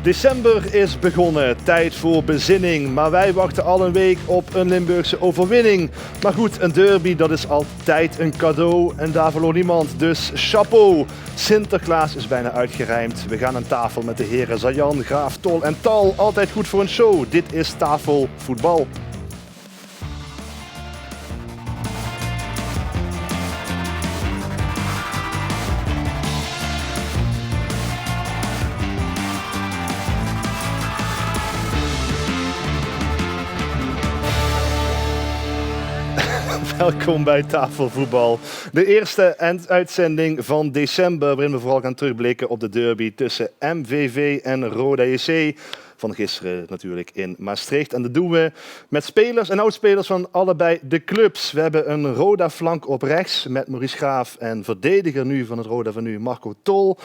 December is begonnen, tijd voor bezinning, maar wij wachten al een week op een Limburgse overwinning. Maar goed, een derby dat is altijd een cadeau en daar verloor niemand, dus chapeau. Sinterklaas is bijna uitgerijmd. We gaan aan tafel met de heren Zayan, Graaf, Tol en Tal. Altijd goed voor een show, dit is Tafel Voetbal. Welkom bij Tafelvoetbal. De eerste uitzending van december, waarin we vooral gaan terugblikken op de derby tussen MVV en Roda JC. Van gisteren natuurlijk in Maastricht. En dat doen we met spelers en oudspelers van allebei de clubs. We hebben een Roda-flank op rechts met Maurice Graaf en verdediger nu van het Roda van nu Marco Tol.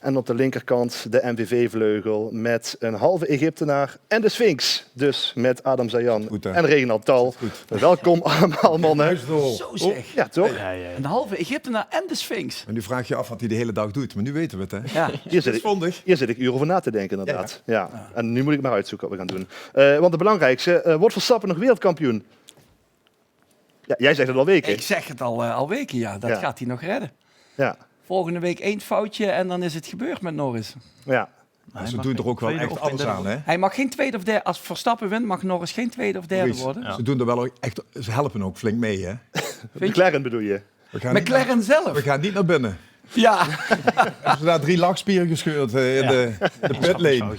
En op de linkerkant de MVV-vleugel met een halve Egyptenaar en de Sphinx. Dus met Adam Zayan en Reginald Tal. Welkom allemaal, mannen. Zo zeg. Ja, toch? Ja. Een halve Egyptenaar en de Sphinx. En nu vraag je af wat hij de hele dag doet, maar nu weten we het, hè? Ja. Hier zit ik uren over na te denken, inderdaad. Ja. En nu moet ik maar uitzoeken wat we gaan doen. Want de belangrijkste, wordt Verstappen nog wereldkampioen? Ja, jij zegt het al weken. Ik zeg het al weken, ja. Dat gaat hij nog redden. Ja. Volgende week 1 foutje en dan is het gebeurd met Norris. Ja. Ze doen er ook wel echt alles aan, hè? Hij mag geen tweede of derde, als Verstappen wint, mag Norris geen tweede of derde worden. Ja. Ze doen er wel echt, ze helpen ook flink mee, hè? McLaren bedoel je? McLaren zelf. We gaan niet naar binnen. Ja. Hebben ze daar 3 lachspieren gescheurd in de pitlane.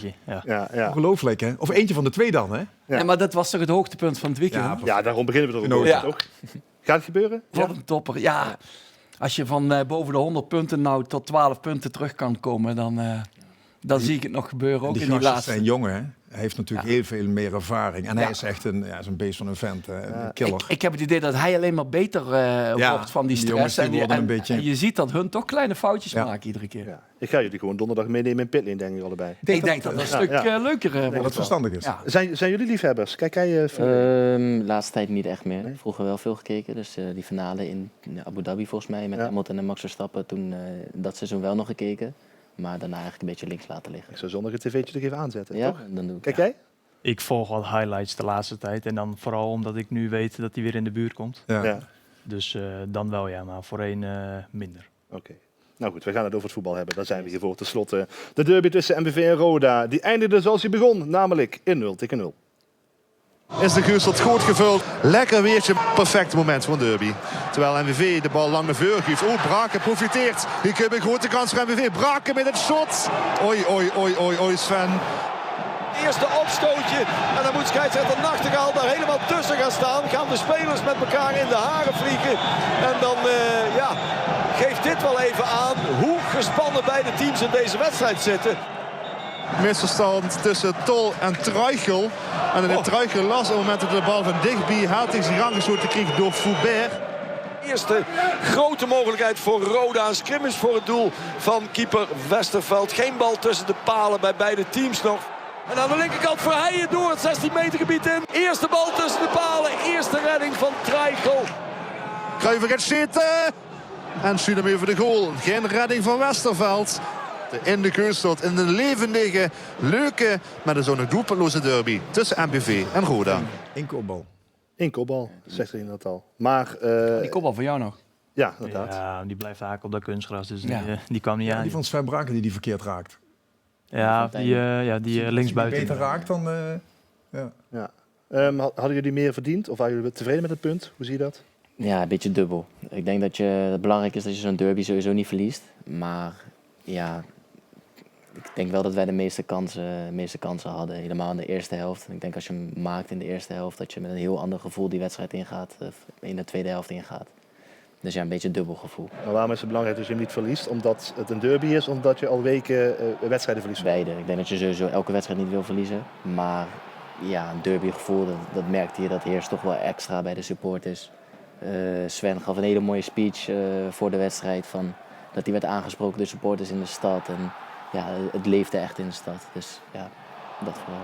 Ja. Ongelooflijk, hè? Of eentje van de 2 dan, hè? Ja, maar dat was toch het hoogtepunt van het weekend? Ja, daarom beginnen we erover. Ja. Toch? Gaat het gebeuren? Wat een topper. Ja, als je van boven de 100 punten nou tot 12 punten terug kan komen, dan zie ik het nog gebeuren. Ook die in die laatste. zijn jongen, hè? Hij heeft natuurlijk heel veel meer ervaring. En hij is echt een beest van een vent, een killer. Ik heb het idee dat hij alleen maar beter wordt van die stress. En je ziet dat hun toch kleine foutjes maken iedere keer. Ja. Ik ga jullie gewoon donderdag meenemen in pitlane, denk ik allebei. Ik denk dat het een stuk leuker wordt. Dat het verstandig is. Ja. Zijn jullie liefhebbers? Kijk jij laatste tijd niet echt meer. Nee? Vroeger wel veel gekeken. Dus die finale in Abu Dhabi volgens mij met Hamilton en Max Verstappen. Toen dat seizoen wel nog gekeken. Maar daarna eigenlijk een beetje links laten liggen. Ik zou zondag het tv'tje er even aanzetten, ja, toch? Dan doe ik. Kijk jij? Ik volg wat highlights de laatste tijd. En dan vooral omdat ik nu weet dat hij weer in de buurt komt. Ja. Dus dan wel ja, maar voorheen minder. Oké. Nou goed, we gaan het over het voetbal hebben. Daar zijn we hier voor. Ten slotte de derby tussen MVV en Roda. Die eindigde zoals hij begon, namelijk in 0-0. Is de Guurstad goed gevuld. Lekker weertje. Perfect moment voor een derby. Terwijl MVV de bal lang naar voren geeft. Braken profiteert. Hier kun je een grote kans voor MVV. Braken met het shot. Oei, Sven. Eerste opstootje. En dan moet scheidsrechter Nachtegaal daar helemaal tussen gaan staan. Gaan de spelers met elkaar in de haren vliegen. En dan geeft dit wel even aan hoe gespannen beide teams in deze wedstrijd zitten. Misverstand tussen Tol en Truichel. En in Truichel las op het moment dat de bal van dichtbij Hatings zich aangeschoten kreeg door Foubert. Eerste grote mogelijkheid voor Roda. Een scrimmage voor het doel van keeper Westerveld. Geen bal tussen de palen bij beide teams nog. En aan de linkerkant Verheijen door het 16 meter gebied in. Eerste bal tussen de palen. Eerste redding van Truichel. Kluiver gaat zitten. En Sunemeer voor de goal. Geen redding van Westerveld. In de Geurstad, in de levendige, leuke, maar dus ook nog doelpuntloze derby tussen MVV en Roda. Eén kopbal. Eén kopbal, zegt er inderdaad al. Maar, die kopbal voor jou nog? Ja, inderdaad. Ja, die blijft haken op dat kunstgras, dus die kwam niet aan. Die van Sven Braken die verkeerd raakt. Ja, die linksbuiten. Beter raakt dan... Hadden jullie meer verdiend of waren jullie tevreden met het punt? Hoe zie je dat? Ja, een beetje dubbel. Ik denk dat het belangrijk is dat je zo'n derby sowieso niet verliest. Maar ja, ik denk wel dat wij de meeste kansen hadden. Helemaal in de eerste helft. Ik denk als je hem maakt in de eerste helft, dat je met een heel ander gevoel die wedstrijd ingaat. In de tweede helft ingaat. Dus ja, een beetje dubbel gevoel. Maar waarom is het belangrijk dat je hem niet verliest? Omdat het een derby is, omdat je al weken wedstrijden verliest? Beide. Ik denk dat je sowieso elke wedstrijd niet wil verliezen. Maar ja, een derbygevoel, dat merkte je, dat heerst toch wel extra bij de supporters. Sven gaf een hele mooie speech voor de wedstrijd. Dat hij werd aangesproken door supporters in de stad. En ja, het leefde echt in de stad. Dus ja, dat vooral.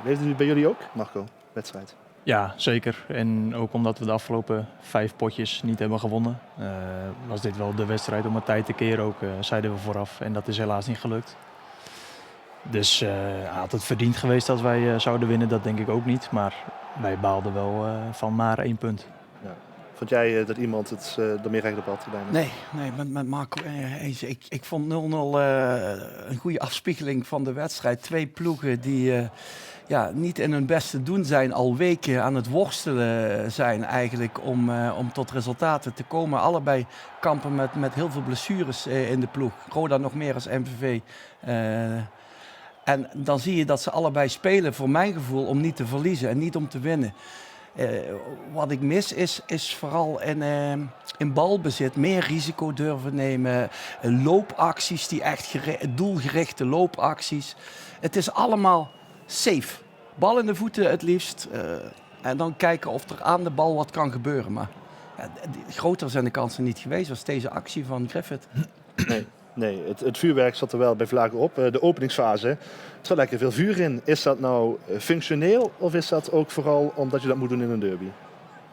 Leefde het bij jullie ook, Marco, wedstrijd? Ja, zeker. En ook omdat we de afgelopen 5 potjes niet hebben gewonnen, was dit wel de wedstrijd om het tijd te keren ook, zeiden we vooraf. En dat is helaas niet gelukt. Dus had het verdiend geweest dat wij zouden winnen, dat denk ik ook niet. Maar wij baalden wel van maar 1 punt. Ja. Vond jij dat iemand het er meer recht op had? Nee, met Marco eens. Ik vond 0-0 een goede afspiegeling van de wedstrijd. 2 ploegen die niet in hun beste doen zijn, al weken aan het worstelen zijn eigenlijk om tot resultaten te komen. Allebei kampen met heel veel blessures in de ploeg. Roda nog meer als MVV. En dan zie je dat ze allebei spelen, voor mijn gevoel, om niet te verliezen en niet om te winnen. Wat ik mis is vooral in balbezit meer risico durven nemen. Loopacties, die echt doelgerichte loopacties. Het is allemaal safe. Bal in de voeten het liefst. En dan kijken of er aan de bal wat kan gebeuren. Maar groter zijn de kansen niet geweest als deze actie van Griffith. Nee, het vuurwerk zat er wel bij Vlagen op. De openingsfase, er zat lekker veel vuur in. Is dat nou functioneel of is dat ook vooral omdat je dat moet doen in een derby?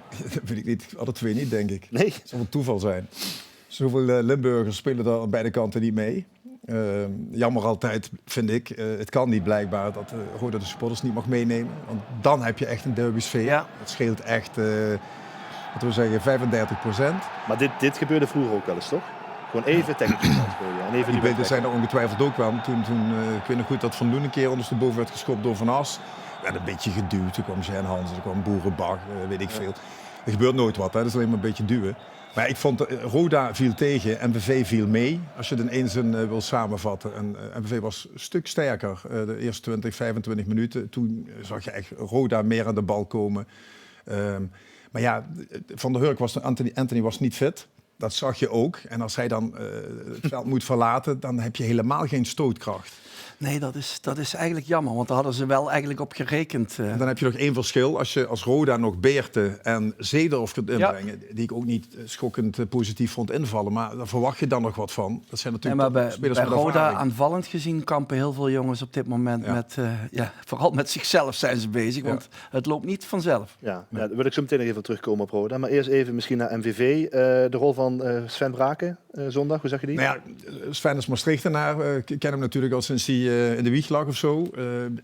Dat weet ik niet. Alle 2 niet, denk ik. Nee. Het zal wel toeval zijn. Zoveel Limburgers spelen daar aan beide kanten niet mee. Jammer altijd, vind ik. Het kan niet blijkbaar dat Roda de supporters niet mag meenemen. Want dan heb je echt een derbysfeer. Ja. Het scheelt echt, laten we zeggen, 35%. Maar dit gebeurde vroeger ook wel eens, toch? Gewoon even tekentjes gooien. En even Die beelden zijn er ongetwijfeld ook wel. Toen ik weet nog goed dat Van Loen een keer ondersteboven werd geschopt door Van As. Werd een beetje geduwd. Toen kwam Jean Hansen, toen kwam Boerenbach, weet ik veel. Er gebeurt nooit wat, hè. Dat is alleen maar een beetje duwen. Maar ik vond Roda viel tegen, MVV viel mee. Als je het in één zin wil samenvatten. En MVV was een stuk sterker de eerste 20, 25 minuten. Toen zag je echt Roda meer aan de bal komen. Maar ja, Van der Hurk was Anthony was niet fit. Dat zag je ook. En als hij dan het veld moet verlaten, dan heb je helemaal geen stootkracht. Nee, dat is eigenlijk jammer, want daar hadden ze wel eigenlijk op gerekend. En dan heb je nog 1 verschil. Als je als Roda nog Beerte en Zederhof kunt inbrengen, die ik ook niet schokkend positief vond invallen, maar daar verwacht je dan nog wat van. Dat zijn natuurlijk maar spelers bij met Roda ervaring. aanvallend gezien kampen heel veel jongens op dit moment met, vooral met zichzelf zijn ze bezig, want het loopt niet vanzelf. Ja, daar wil ik zo meteen nog even terugkomen op Roda. Maar eerst even misschien naar MVV. De rol van Sven Braken zondag, hoe zag je die? Nou ja, Sven is Maastrichtenaar. Ik ken hem natuurlijk al sinds hij in de wieg lag of zo.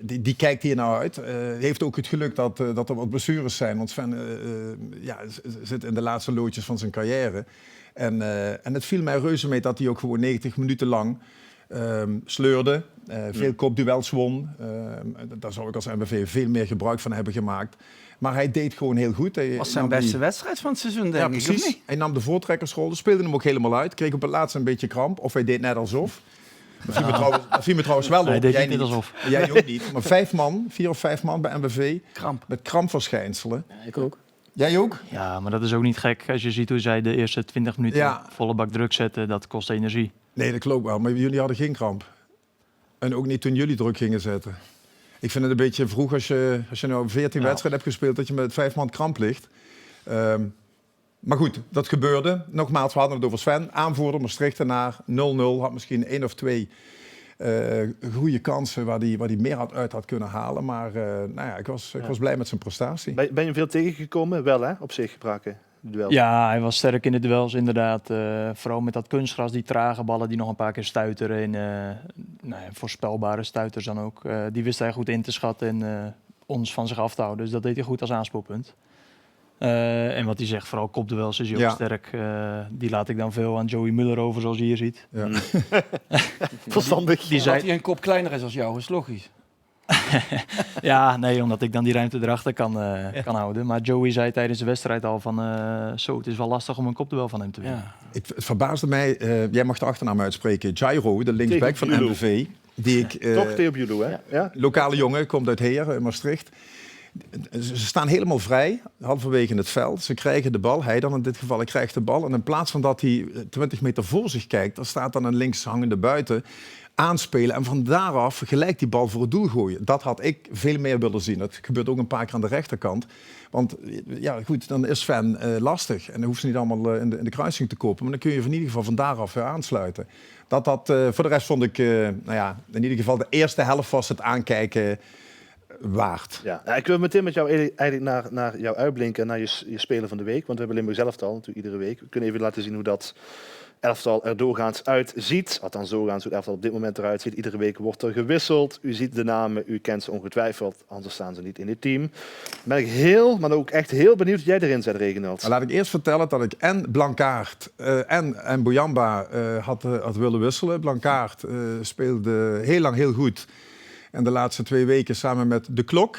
Die kijkt hier nou uit. Heeft ook het geluk dat er wat blessures zijn. Want Sven zit in de laatste loodjes van zijn carrière. En het viel mij reuze mee dat hij ook gewoon 90 minuten lang sleurde. Veel kopduels won. Daar zou ik als MVV veel meer gebruik van hebben gemaakt. Maar hij deed gewoon heel goed. Hij Was zijn beste wedstrijd van het seizoen, denk ja, ik, precies. of niet? Hij nam de voortrekkersrol, speelde hem ook helemaal uit. Kreeg op het laatst een beetje kramp. Of hij deed net alsof. Dat viel me trouwens wel op. Nee, deed Jij niet alsof. Jij ook niet. Maar 4 of 5 man bij MVV Kramp. met krampverschijnselen. Ja, ik ook. Jij ook? Ja, maar dat is ook niet gek. Als je ziet hoe zij de eerste 20 minuten volle bak druk zetten, dat kost energie. Nee, dat klopt wel. Maar jullie hadden geen kramp. En ook niet toen jullie druk gingen zetten. Ik vind het een beetje vroeg als je nou 14 wedstrijden hebt gespeeld, dat je met 5 man kramp ligt. Maar goed, dat gebeurde. Nogmaals, we hadden het over Sven. Aanvoerder, Maastrichtenaar, 0-0. Had misschien 1 of 2 goede kansen waar die meer uit had kunnen halen. Maar ik was blij met zijn prestatie. Ben je hem veel tegengekomen? Wel hè, op zich Braken. Duel. Ja, hij was sterk in de duels inderdaad. Vooral met dat kunstgras, die trage ballen die nog een paar keer stuiteren. Voorspelbare stuiters dan ook. Die wist hij goed in te schatten en ons van zich af te houden. Dus dat deed hij goed als aanspoelpunt. En wat hij zegt, vooral kopduels is hij ook sterk. Die laat ik dan veel aan Joey Muller over, zoals je hier ziet. Ja. Verstandig. Dat hij een kop kleiner is als jou, is logisch. Ja, nee, omdat ik dan die ruimte erachter kan houden. Maar Joey zei tijdens de wedstrijd al van... het is wel lastig om een kopduel van hem te winnen. Ja. Het verbaasde mij, jij mag de achternaam uitspreken, Jairo, de linksback van Theo MVV. Die ik, Toch Theo Bulo, hè? Ja? lokale jongen, komt uit Heer, Maastricht. Ze staan helemaal vrij, halverwege in het veld. Ze krijgen de bal, hij dan in dit geval, hij krijgt de bal. En in plaats van dat hij 20 meter voor zich kijkt, dan staat dan een links hangende buiten aanspelen. En van daaraf gelijk die bal voor het doel gooien. Dat had ik veel meer willen zien. Dat gebeurt ook een paar keer aan de rechterkant. Want ja, goed, dan is Sven lastig. En dan hoeft ze niet allemaal in de kruising te kopen. Maar dan kun je in ieder geval van daaraf weer aansluiten. Voor de rest vond ik, in ieder geval de eerste helft was het aankijken waard. Ja, ik wil meteen met jou eigenlijk naar jou uitblinken, naar je speler van de week. Want we hebben Limburg zelf al, natuurlijk iedere week. We kunnen even laten zien hoe dat elftal er doorgaans uitziet. Althans, doorgaans hoe het elftal op dit moment eruit ziet. Iedere week wordt er gewisseld. U ziet de namen, u kent ze ongetwijfeld. Anders staan ze niet in dit team. Ben ik heel, maar ook echt heel benieuwd wat jij erin zet, Reginald. Laat ik eerst vertellen dat ik en Blankaart en Bouyamba had willen wisselen. Blankaart speelde heel lang heel goed. En de laatste 2 weken samen met De Klok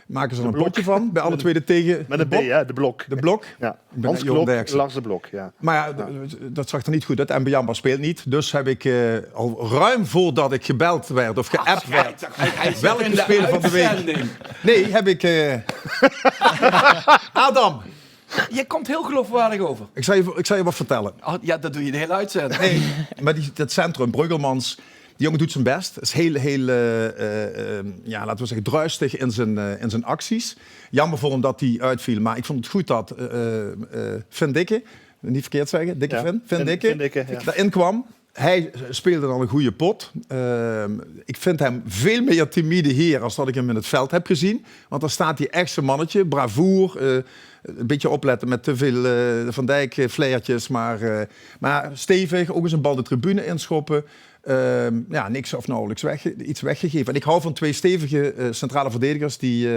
maken ze er een potje van. Bij alle twee de tegen. Met een B, hè? De Blok. De Blok. Ja. Ik ben Hans Johan Klok, Derksen. Lars de Blok. Ja. Maar ja, dat zag er niet goed uit. En Bouyamba speelt niet. Dus heb ik al ruim voordat ik gebeld werd of geappt werd. Welke speler van de week? Nee, heb ik... Adam, Je komt heel geloofwaardig over. ik zal je wat vertellen. Oh, ja, dat doe je de hele uitzending. Nee, maar dat centrum, Bruggelmans, die jongen doet zijn best. Is heel laten we zeggen, druistig in zijn acties. Jammer voor hem dat hij uitviel. Maar ik vond het goed dat Finn Dikke, niet verkeerd zeggen, Dikke Ja. Finn Dikke, ja. daarin kwam. Hij speelde dan een goede pot. Ik vind hem veel meer timide hier als dat ik hem in het veld heb gezien. Want dan staat hij echt zijn mannetje, bravoer. Een beetje opletten met te veel Van Dijk flairtjes. Maar stevig, ook eens een bal de tribune inschoppen. Niks of nauwelijks iets weggegeven. En ik hou van 2 stevige centrale verdedigers die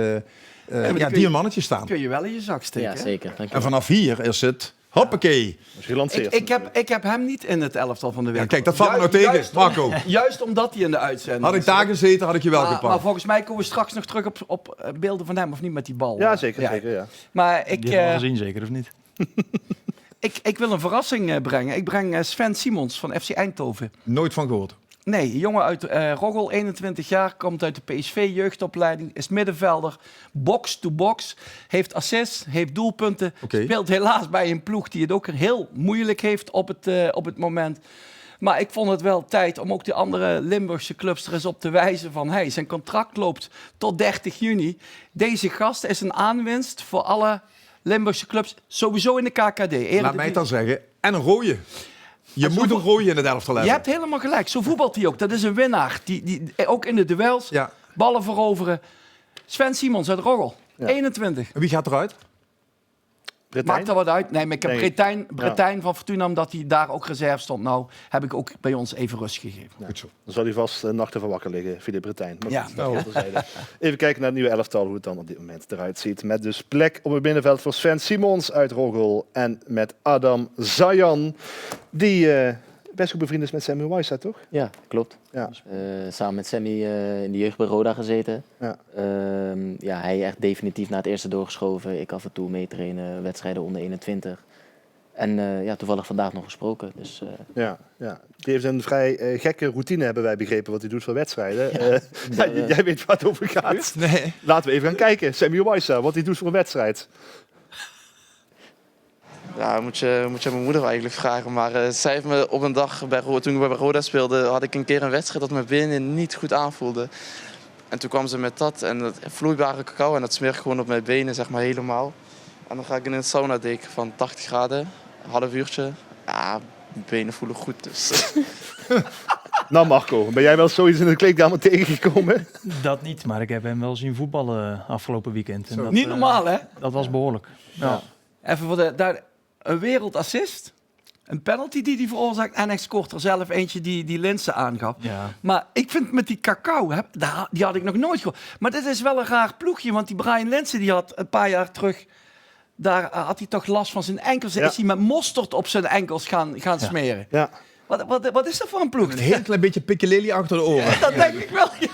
een mannetje staan. Kun je wel in je zak steken. Ja, hè? zeker. Dank je En wel. vanaf hier is het hoppakee. Dat is gelanceerd. Ik heb hem niet in het elftal van de week. Ja, kijk, dat valt me nou tegen, Marco. Juist omdat hij in de uitzending Had ik daar gezeten, had ik je wel maar gepakt. volgens mij komen we straks nog terug op beelden van hem, of niet met die bal. Ja, zeker. Zeker ja. Maar Die hebben we gezien, zeker of niet? ik wil een verrassing brengen. Ik breng Sven Simons van FC Eindhoven. Nooit van gehoord. Nee, jongen uit Roggel, 21 jaar, komt uit de PSV-jeugdopleiding, is middenvelder, box-to-box, heeft assists, heeft doelpunten, Oké. speelt helaas bij een ploeg die het ook heel moeilijk heeft op het moment. Maar ik vond het wel tijd om ook de andere Limburgse clubs er eens op te wijzen van hey, zijn contract loopt tot 30 juni. Deze gast is een aanwinst voor alle Limburgse clubs, sowieso in de KKD. Laat mij het dan zeggen. En een rode. Je moet een rode in het elftal Je hebben. hebt helemaal gelijk. Zo voetbalt hij ook. Dat is een winnaar. Die ook in de duels, Ja. ballen veroveren. Sven Simons uit Roggel, Ja. 21. En wie gaat eruit? Bretijn? Maakt er wat uit? Nee, maar ik heb Nee. Bretijn van Fortuna, omdat hij daar ook reserve stond. Nou, heb ik ook bij ons even rust gegeven. Goed zo. Dan zal hij vast nachten van wakker liggen, Philippe Bretijn. Maar Ja. goed, dat geheel terzijde. Even kijken naar het nieuwe elftal, hoe het dan op dit moment eruit ziet. Met dus plek op het binnenveld voor Sven Simons uit Roggel. En met Adam Zayan, die best goed bevriend is met Sammy Wijsa, toch? Ja, klopt. Ja. Samen met Sammy in de jeugd bij Roda gezeten. Ja. Hij echt definitief naar het eerste doorgeschoven. Ik af en toe meetrainen, wedstrijden onder 21. En toevallig vandaag nog gesproken. Dus, Ja. Die heeft een vrij gekke routine, hebben wij begrepen, wat hij doet voor wedstrijden. Jij weet waar het over gaat. Nee. Laten we even gaan kijken. Sammy Wijsa, wat hij doet voor een wedstrijd. Ja, moet je mijn moeder eigenlijk vragen. Maar zij heeft me op een dag, toen ik bij Roda speelde, had ik een keer een wedstrijd dat mijn benen niet goed aanvoelde. En toen kwam ze met dat en dat vloeibare cacao en dat smeer ik gewoon op mijn benen, zeg maar helemaal. En dan ga ik in een saunadeken van 80 graden, een half uurtje. Ja, mijn benen voelen goed dus. Nou Marco, ben jij wel zoiets in de kleedkamer tegengekomen? Dat niet, maar ik heb hem wel zien voetballen afgelopen weekend. En dat, Niet normaal, hè? Dat was behoorlijk. Ja. Even voor een wereldassist. Een penalty die hij veroorzaakt. En hij scoort er zelf eentje die Linse aangaf. Ja. Maar ik vind met die cacao, die had ik nog nooit gehoord. Maar dit is wel een raar ploegje. Want die Brian Linse die had een paar jaar terug... Daar had hij toch last van zijn enkels. Ja. Is hij met mosterd op zijn enkels gaan smeren. Ja. Wat is dat voor een ploeg? Een heel klein beetje pikkeleli achter de oren. Dat denk ik wel, ja.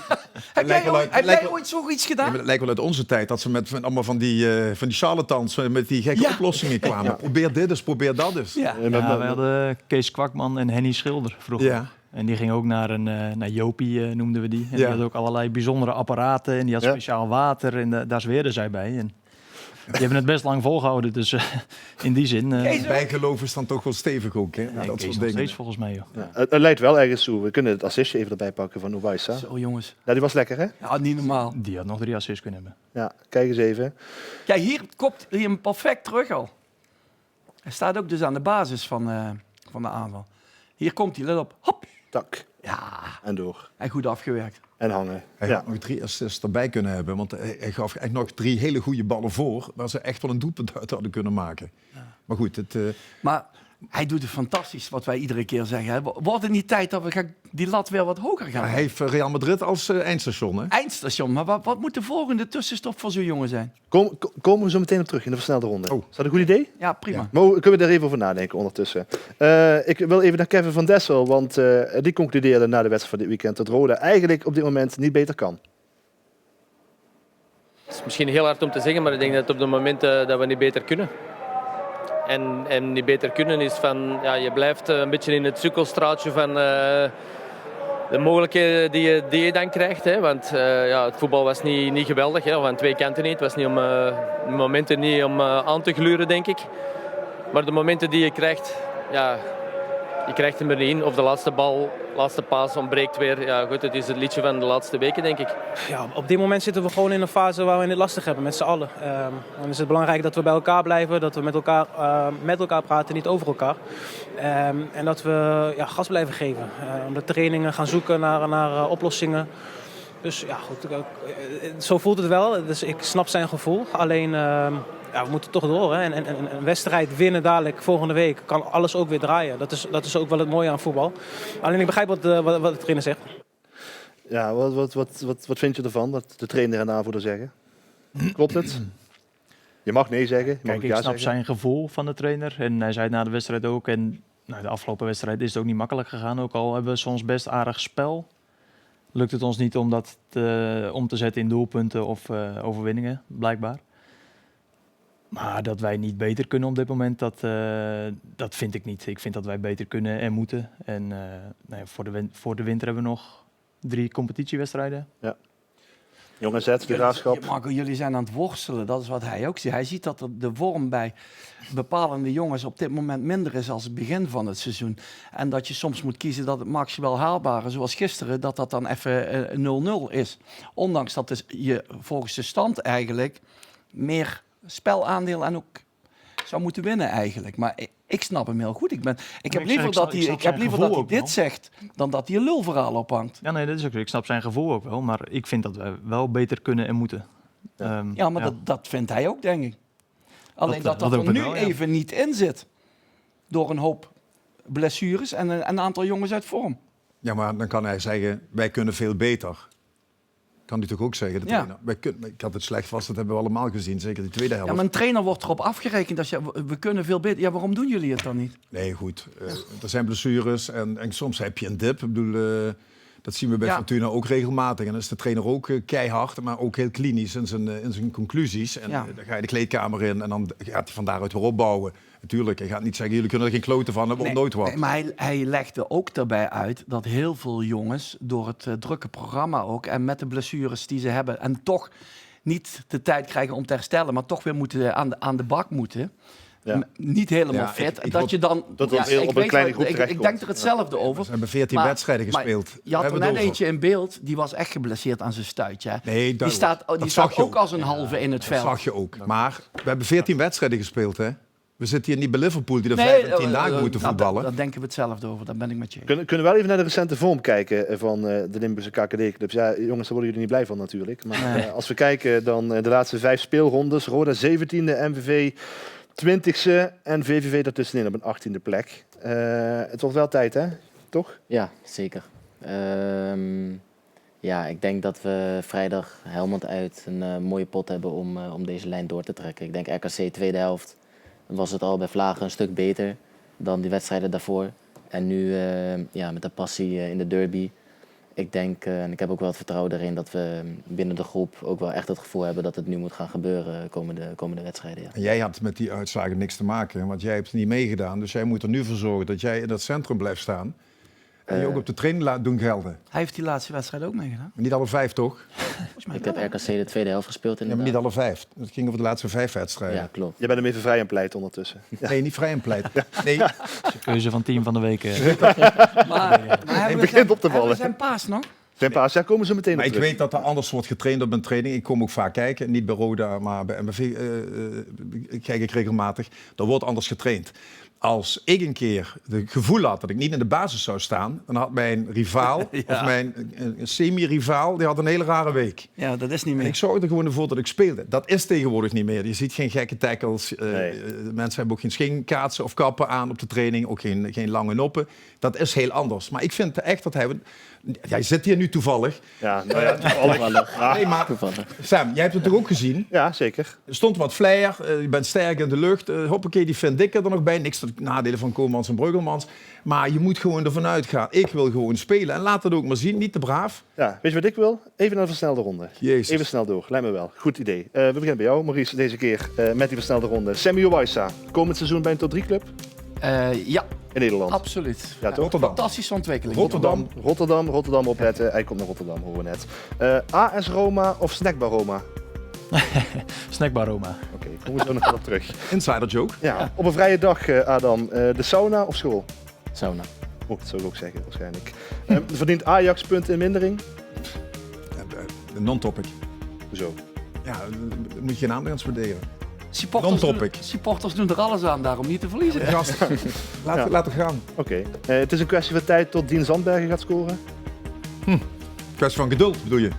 Heb jij wel- ooit zoiets Ja, gedaan? maar het lijkt wel uit onze tijd dat ze met allemaal van die charlatans met die gekke Ja. oplossingen kwamen. Probeer dit eens, probeer dat eens. Ja. Ja, we hadden Kees Kwakman en Henny Schilder vroeger. Ja. En die ging ook naar Jopie, noemden we die. En die Ja. had ook allerlei bijzondere apparaten. En die had Ja. speciaal water. En daar zweerden zij bij. En die hebben het best lang volgehouden. Dus in die zin... Bijgeloof is dan toch wel stevig ook, hè? ja, dat Kees soort nog dingen. steeds volgens mij. Joh. Ja. Het leidt wel ergens toe. We kunnen het assistje even erbij pakken van Wijsa. Zo jongens. Ja, die was lekker, hè? Ja, niet normaal. Die had nog 3 assists kunnen hebben. Ja, kijk eens even. Ja, hier komt hij hem perfect terug al. Hij staat ook dus aan de basis van de aanval. Hier komt hij, let op. Hop. Tak. Ja, En door. en goed afgewerkt. En hangen. Hij Ja. had nog 3 assists erbij kunnen hebben, want hij gaf echt nog 3 hele goede ballen voor, waar ze echt wel een doelpunt uit hadden kunnen maken. Maar goed, Maar Hij doet het fantastisch, wat wij iedere keer zeggen. Hè. Wordt het niet tijd dat we die lat weer wat hoger gaan? Hij heeft Real Madrid als eindstation. Hè? Eindstation, maar wat moet de volgende tussenstop voor zo'n jongen zijn? Komen we zo meteen op terug in de versnelde ronde. Oh. Is dat een goed idee? Ja, prima. Maar kunnen we daar even over nadenken ondertussen? Ik wil even naar Kevin van Dessel, want die concludeerde na de wedstrijd van dit weekend dat Roda eigenlijk op dit moment niet beter kan. Het is misschien heel hard om te zeggen, maar ik denk dat op de momenten dat we niet beter kunnen. En niet beter kunnen is van, ja, je blijft een beetje in het sukkelstraatje van de mogelijkheden die je dan krijgt. Hè. Want ja, het voetbal was niet geweldig, hè, van twee kanten niet. Het was niet momenten niet om aan te gluren, denk ik. Maar de momenten die je krijgt, ja, je krijgt hem er niet in. Of de laatste paas ontbreekt weer. Ja, goed, het is het liedje van de laatste weken, denk ik. Ja, op dit moment zitten we gewoon in een fase waar we het lastig hebben met z'n allen. Dan is het belangrijk dat we bij elkaar blijven, dat we met elkaar praten, niet over elkaar. En dat we gas blijven geven. De trainingen gaan zoeken naar oplossingen. Dus ja, goed, zo voelt het wel. Dus ik snap zijn gevoel. Alleen, we moeten toch door. Hè. En een wedstrijd winnen dadelijk volgende week kan alles ook weer draaien. Dat is ook wel het mooie aan voetbal. Alleen ik begrijp wat de trainer zegt. Ja, wat vind je ervan, wat de trainer en de aanvoerder zeggen? Klopt het? Je mag nee zeggen. Je mag Kijk, ik ja snap zeggen. zijn gevoel van de trainer. En hij zei het na de wedstrijd ook. En de afgelopen wedstrijd is het ook niet makkelijk gegaan. Ook al hebben we soms best aardig spel. Lukt het ons niet om dat om te zetten in doelpunten of overwinningen, blijkbaar. Maar dat wij niet beter kunnen op dit moment, dat vind ik niet. Ik vind dat wij beter kunnen en moeten. En voor de winter hebben we nog 3 competitiewedstrijden. Ja. Jong AZ, de Graafschap. Marco, jullie zijn aan het worstelen, dat is wat hij ook ziet. Hij ziet dat de vorm bij bepalende jongens op dit moment minder is als het begin van het seizoen. En dat je soms moet kiezen dat het maximaal haalbare, zoals gisteren, dat dan even 0-0 is. Ondanks dat je volgens de stand eigenlijk meer spelaandeel en ook zou moeten winnen eigenlijk. Maar ik snap hem heel goed. Ik heb liever dat hij dit zegt dan dat hij een lulverhaal ophangt. Ja, nee, dat is ook. Ik snap zijn gevoel ook wel. Maar ik vind dat wij wel beter kunnen en moeten. Ja, maar dat vindt hij ook, denk ik. Alleen dat er hoop ik nu wel, ja. even niet in zit. Door een hoop blessures en een aantal jongens uit vorm. Ja, maar dan kan hij zeggen, wij kunnen veel beter. Kan hij toch ook zeggen, de trainer. Ik had het slecht vast, dat hebben we allemaal gezien. Zeker die tweede helft. Ja, maar een trainer wordt erop afgerekend. Als we kunnen veel beter. Ja, waarom doen jullie het dan niet? Nee, goed. Er zijn blessures en soms heb je een dip. Ik bedoel, dat zien we bij Fortuna ook regelmatig. En dan is de trainer ook keihard, maar ook heel klinisch in zijn conclusies. En dan ga je de kleedkamer in en dan gaat hij van daaruit weer opbouwen. Natuurlijk, hij gaat niet zeggen, jullie kunnen er geen kloten van, dat wordt nooit wat. Nee, maar hij legde ook daarbij uit dat heel veel jongens door het drukke programma ook en met de blessures die ze hebben en toch niet de tijd krijgen om te herstellen, maar toch weer moeten aan de bak moeten. Ja. Niet helemaal fit. Ik denk er hetzelfde over. We hebben 14 wedstrijden gespeeld. Je had er net eentje in beeld, die was echt geblesseerd aan zijn stuitje. Nee, die staat ook als een halve in het veld. Dat zag je ook. Maar we hebben 14 wedstrijden gespeeld, hè? We zitten hier niet bij Liverpool die er 15 dagen moeten voetballen. Daar denken we hetzelfde over, daar ben ik met je. Kunnen we wel even naar de recente vorm kijken van de Limburgse KKD-clubs. Ja, jongens, daar worden jullie niet blij van natuurlijk. Maar als we kijken dan de laatste 5 speelrondes. Roda 17e, MVV 20e en VVV daartussenin op een 18e plek. Het wordt wel tijd, hè? Toch? Ja, zeker. Ik denk dat we vrijdag Helmond uit een mooie pot hebben om deze lijn door te trekken. Ik denk RKC tweede helft was het al bij Vlagen een stuk beter dan die wedstrijden daarvoor. En nu met de passie in de derby. Ik denk, en ik heb ook wel het vertrouwen erin dat we binnen de groep ook wel echt het gevoel hebben dat het nu moet gaan gebeuren komende wedstrijden. Ja. En jij had met die uitslagen niks te maken, want jij hebt niet meegedaan. Dus jij moet er nu voor zorgen dat jij in dat centrum blijft staan. En je ook op de training laat doen gelden. Hij heeft die laatste wedstrijd ook meegedaan. Niet alle 5, toch? Ik heb RKC de tweede helft gespeeld inderdaad. Ja, maar niet alle 5. Het ging over de laatste 5 wedstrijden. Ja, klopt. Je bent hem even vrij en pleit ondertussen. Ja. Nee, niet vrij en pleit. Nee. Keuze van team van de week. Maar hij begint op te vallen. We zijn paas nog. Zijn paas, ja, komen ze meteen maar op ik terug. weet dat er anders wordt getraind op een training. Ik kom ook vaak kijken. Niet bij Roda, maar bij MVV kijk ik regelmatig. Er wordt anders getraind. als ik een keer het gevoel had dat ik niet in de basis zou staan, dan had mijn rivaal, of mijn semi-rivaal, die had een hele rare week. Ja, dat is niet En meer. ik zorgde er gewoon voor dat ik speelde. Dat is tegenwoordig niet meer. Je ziet geen gekke tackles. Mensen hebben ook geen scheenkaatsen of kappen aan op de training. Ook geen lange noppen. Dat is heel anders. Maar ik vind echt dat hij... Jij zit hier nu toevallig. Ja, nou ja, toevallig. Nee, maar Sam, jij hebt het toch ook gezien? Ja, zeker. Er stond wat flyer, je bent sterk in de lucht. Hoppakee, die vind ik er nog bij. Niks tot nadelen van Koolmans en Bruggelmans. Maar je moet gewoon ervan uitgaan. Ik wil gewoon spelen. En laat het ook maar zien, niet te braaf. Ja, weet je wat ik wil? Even naar de versnelde ronde. Jezus. Even snel door, lijkt me wel. Goed idee. We beginnen bij jou, Maurice, deze keer met die versnelde ronde. Sammy Owaisa, komend seizoen bij een top 3 club Ja, in Nederland. absoluut. Ja, toch? Rotterdam. Fantastische ontwikkeling. Rotterdam opletten. Hij komt naar Rotterdam, horen we net. AS Roma of Snackbar Roma? Snackbar Roma. Oké, komen we zo nog wel op terug. Insider joke. Ja, op een vrije dag, Adam, de sauna of school? Sauna. Oh, dat zou ik ook zeggen, waarschijnlijk. Verdient Ajax punten in mindering? Non-topic. Zo. Ja, daar moet je geen aandacht aan spenderen. Supporters doen er alles aan daar om niet te verliezen. Gast, laat het gaan. Oké. Het is een kwestie van tijd tot Dien Zandbergen gaat scoren? Kwestie van geduld, bedoel je?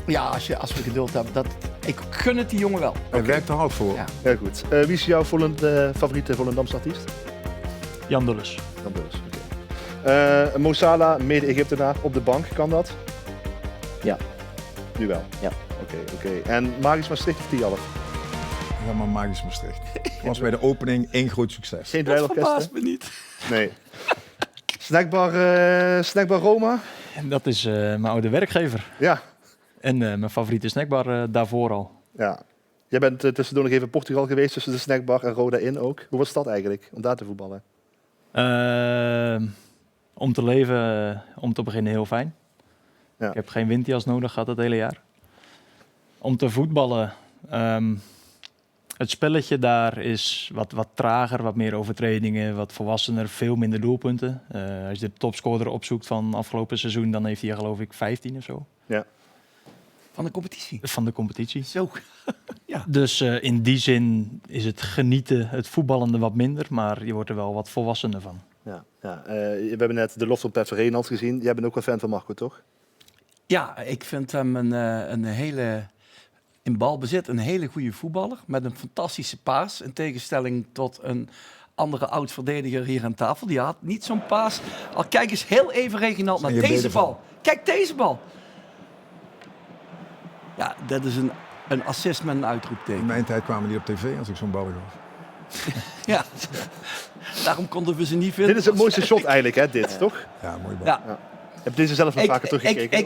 Ja, als we geduld hebben. Ik gun het die jongen wel. Hij werkt er hard voor. Ja. Heel goed. Wie is jouw favoriete Volendamse artiest? Jan Dulles. Jan Dulles, oké. Mo Salah, mede-Egyptenaar, op de bank, kan dat? Ja. Nu wel? Ja. Oké. En Magisch Maastricht of Tialf? Ja, maar Magisch Maastricht. Was bij de opening één groot succes. Geen Dat dweilorkest, verbaast me niet. Nee. Snackbar Roma? En dat is mijn oude werkgever. Ja. En mijn favoriete snackbar daarvoor al. Ja. Jij bent tussendoor nog even in Portugal geweest, tussen de snackbar en Roda in ook. Hoe was dat eigenlijk, om daar te voetballen? Om te leven, om te beginnen heel fijn. Ja. Ik heb geen windjas nodig gehad het hele jaar. Om te voetballen, het spelletje daar is wat trager, wat meer overtredingen, wat volwassener, veel minder doelpunten. Als je de topscorer opzoekt van afgelopen seizoen, dan heeft hij er geloof ik 15 of zo. Ja. Van de competitie. Van de competitie. Zo. Dus in die zin is het genieten, het voetballende wat minder, maar je wordt er wel wat volwassener van. Ja. We hebben net de lof van Pet Verheenald gezien. Jij bent ook wel fan van Marco, toch? Ja, ik vind hem een hele, in balbezit een hele goede voetballer. Met een fantastische paas. In tegenstelling tot een andere oud-verdediger hier aan tafel. Die had niet zo'n paas. Al kijk eens heel even regionaal naar je deze beter bal. Kijk deze bal. Ja, dat is een assist met een In uitroepteken. mijn tijd kwamen die op tv als ik zo'n bal gaf. Ja, daarom konden we ze niet vinden. Dit is het mooiste shot eigenlijk, hè, dit, toch? Ja, mooi bal. Ja. Heb je deze zelf nog vaker teruggekeken?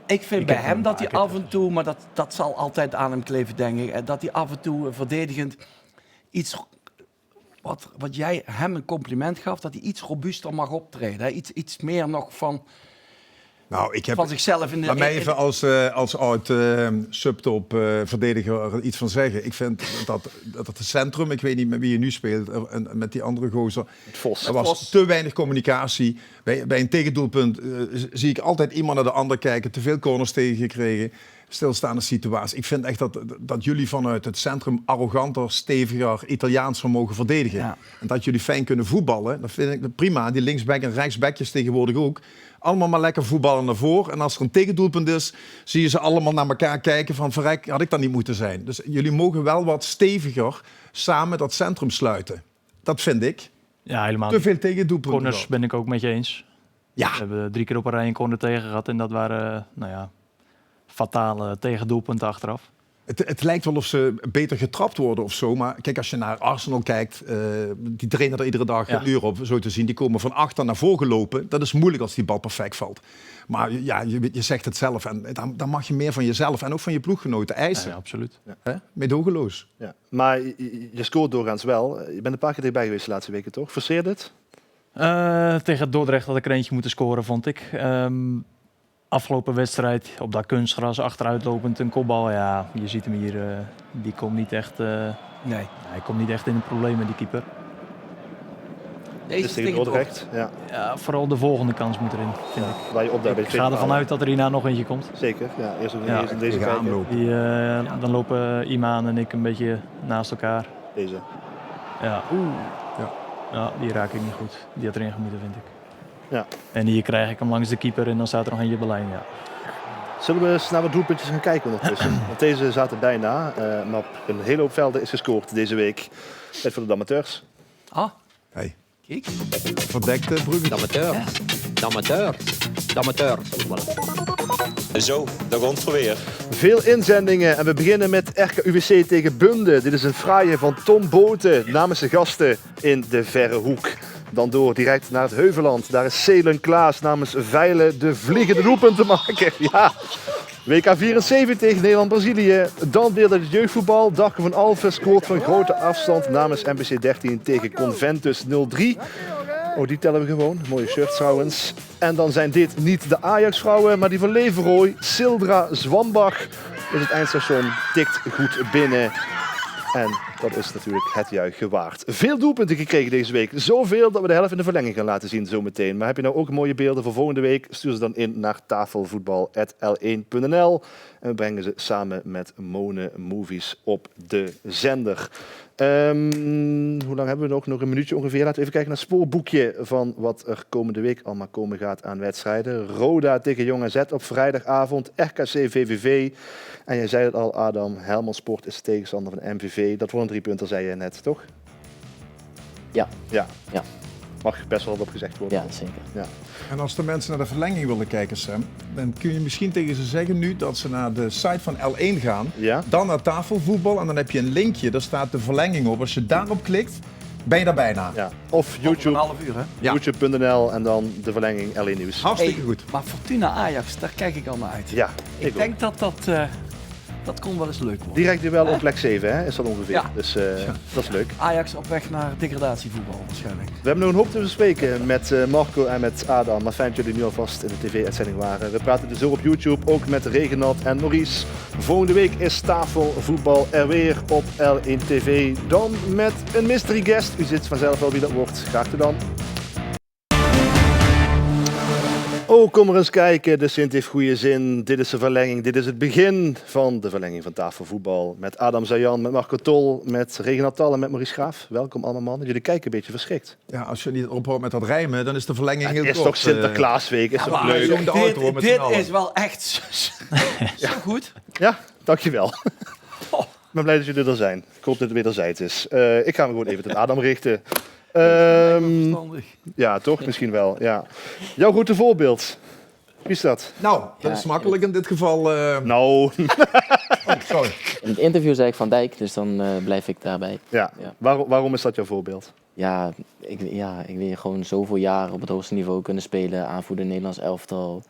Ik vind bij heb hem hem dat hij vaker af en toe, maar dat zal altijd aan hem kleven, denk ik. Dat hij af en toe verdedigend iets, wat jij hem een compliment gaf, dat hij iets robuuster mag optreden. Hè? Iets meer nog van zichzelf in de... Laat mij even als oud subtop verdediger iets van zeggen. Ik vind dat het centrum, ik weet niet met wie je nu speelt, en met die andere gozer, Vos. er was te weinig communicatie. Bij een tegendoelpunt zie ik altijd iemand naar de ander kijken, te veel corners tegengekregen, stilstaande situatie. Ik vind echt dat jullie vanuit het centrum arroganter, steviger, Italiaans mogen verdedigen. Ja. En dat jullie fijn kunnen voetballen, dat vind ik prima. Die linksback en rechtsbackjes tegenwoordig ook. Allemaal maar lekker voetballen naar voren. En als er een tegendoelpunt is, zie je ze allemaal naar elkaar kijken van verrek, had ik dat niet moeten zijn. Dus jullie mogen wel wat steviger samen dat centrum sluiten. Dat vind ik. Ja, helemaal. Te veel tegendoelpunten. Corners ben ik ook met je eens. Ja. We hebben 3 keer op een rij een corner tegen gehad en dat waren fatale tegendoelpunten achteraf. Het lijkt wel of ze beter getrapt worden of zo. Maar kijk, als je naar Arsenal kijkt, die trainen er iedere dag een uur op, zo te zien. Die komen van achter naar voren gelopen. Dat is moeilijk als die bal perfect valt. Maar ja, je zegt het zelf. En dan mag je meer van jezelf en ook van je ploeggenoten eisen. Ja, absoluut. Hè? Meedogenloos. Ja. Maar je scoort doorgaans wel. Je bent een paar keer erbij geweest de laatste weken, toch? Forceer dit? Tegen Dordrecht had ik er eentje moeten scoren, vond ik. Afgelopen wedstrijd op dat kunstgras, achteruitlopend een kopbal. Ja, je ziet hem hier, die komt niet echt... Nee. Hij komt niet echt in de problemen, die keeper. Deze Dit is tegen Dordrecht. Ja. Ja, vooral de volgende kans moet erin, vind ik. Waar je op daar Ik ga ervan uit dat er hierna nog eentje komt. Zeker. Ja, eerst ook Ja. eerst in deze Tegen kijken. aanloop. Dan lopen Iman en ik een beetje naast elkaar. Deze. Ja. Ja, die raak ik niet goed. Die had erin gemoeten, vind ik. Ja. En hier krijg ik hem langs de keeper en dan staat er nog eentje op de lijn. Ja. Zullen we eens naar wat doelpuntjes gaan kijken ondertussen? Want deze zaten bijna, maar op een hele hoop velden is gescoord deze week. Tijd voor de amateurs. Ah, Hey. kijk. Verdekte Brugge. Zo, daar komt het weer. Veel inzendingen en we beginnen met RKUWC tegen Bunde. Dit is een fraaie van Tom Boten namens de gasten in de Verre Hoek. Dan door direct naar het Heuveland. Daar is Selen Klaas namens Veilen de vliegende doelpuntenmaker. Ja, WK 74 Nederland-Brazilië. Dan weer het jeugdvoetbal. Darko van Alphen scoort van grote afstand namens MBC 13 tegen Conventus 0-3. Oh, die tellen we gewoon. Mooie shirt trouwens. En dan zijn dit niet de Ajax-vrouwen, maar die van Leverooy. Sildra Zwambach. Dus het eindstation tikt goed binnen. En dat is natuurlijk het juichen waard. Veel doelpunten gekregen deze week. Zoveel dat we de helft in de verlenging gaan laten zien zometeen. Maar heb je nou ook mooie beelden voor volgende week? Stuur ze dan in naar tafelvoetbal@l1.nl. En we brengen ze samen met Mone Movies op de zender. Hoe lang hebben we nog? Nog een minuutje ongeveer. Laten we even kijken naar het spoorboekje van wat er komende week allemaal komen gaat aan wedstrijden. Roda tegen Jong AZ op vrijdagavond. RKC VVV. En jij zei het al, Adam. Helmond Sport is tegenstander van MVV. Dat wordt een 3-punter, zei je net, toch? Ja. Ja. Ja. Mag best wel wat gezegd worden. Ja, zeker. Ja. En als de mensen naar de verlenging willen kijken, Sam, dan kun je misschien tegen ze zeggen nu dat ze naar de site van L1 gaan. Ja. Dan naar tafelvoetbal en dan heb je een linkje, daar staat de verlenging op. Als je daarop klikt, ben je daar bijna. Ja. Of Een YouTube, half uur, hè? Ja. youtube.nl en dan de verlenging L1 Nieuws. Hartstikke Hey, goed. Maar Fortuna Ajax, daar kijk ik al naar uit. Ja, Ik ook. denk dat kon wel eens leuk worden. Direct duel op plek 7 hè, is dat ongeveer. Ja. Dus dat is leuk. Ajax op weg naar degradatievoetbal waarschijnlijk. We hebben nog een hoop te bespreken met Marco en met Adam. Maar fijn dat jullie nu alvast in de tv-uitzending waren. We praten dus ook op YouTube, ook met Reginald en Maurice. Volgende week is tafelvoetbal er weer op L1 TV. Dan met een mystery guest. U ziet vanzelf wel wie dat wordt. Graag tot dan. Oh, kom er eens kijken. De Sint heeft goede zin. Dit is de verlenging. Dit is het begin van de verlenging van tafelvoetbal. Met Adam Zayan, met Marco Tol, met Reginald Tal en met Maurice Graaf. Welkom allemaal mannen. Jullie kijken een beetje verschrikt. Ja, als je niet ophoudt met dat rijmen, dan is de verlenging heel Het is kort. toch Sinterklaasweek? Is toch maar leuk? Jong de auto met z'n dit allen. is wel echt zo goed. Ja, dankjewel. Ik ben blij dat jullie er zijn. Ik hoop dat het wederzijds is. Ik ga me gewoon even tot Adam richten. Verstandig. Ja, toch? Misschien wel. Ja. Jouw goede voorbeeld. Wie is dat? Nou, dat Ja, is makkelijk in dit geval. Nou, Sorry. In het interview zei ik Van Dijk, dus dan blijf ik daarbij. ja. Ja. Waarom is dat jouw voorbeeld? Ja, ik wil gewoon zoveel jaren op het hoogste niveau kunnen spelen. Aanvoerder Nederlands elftal.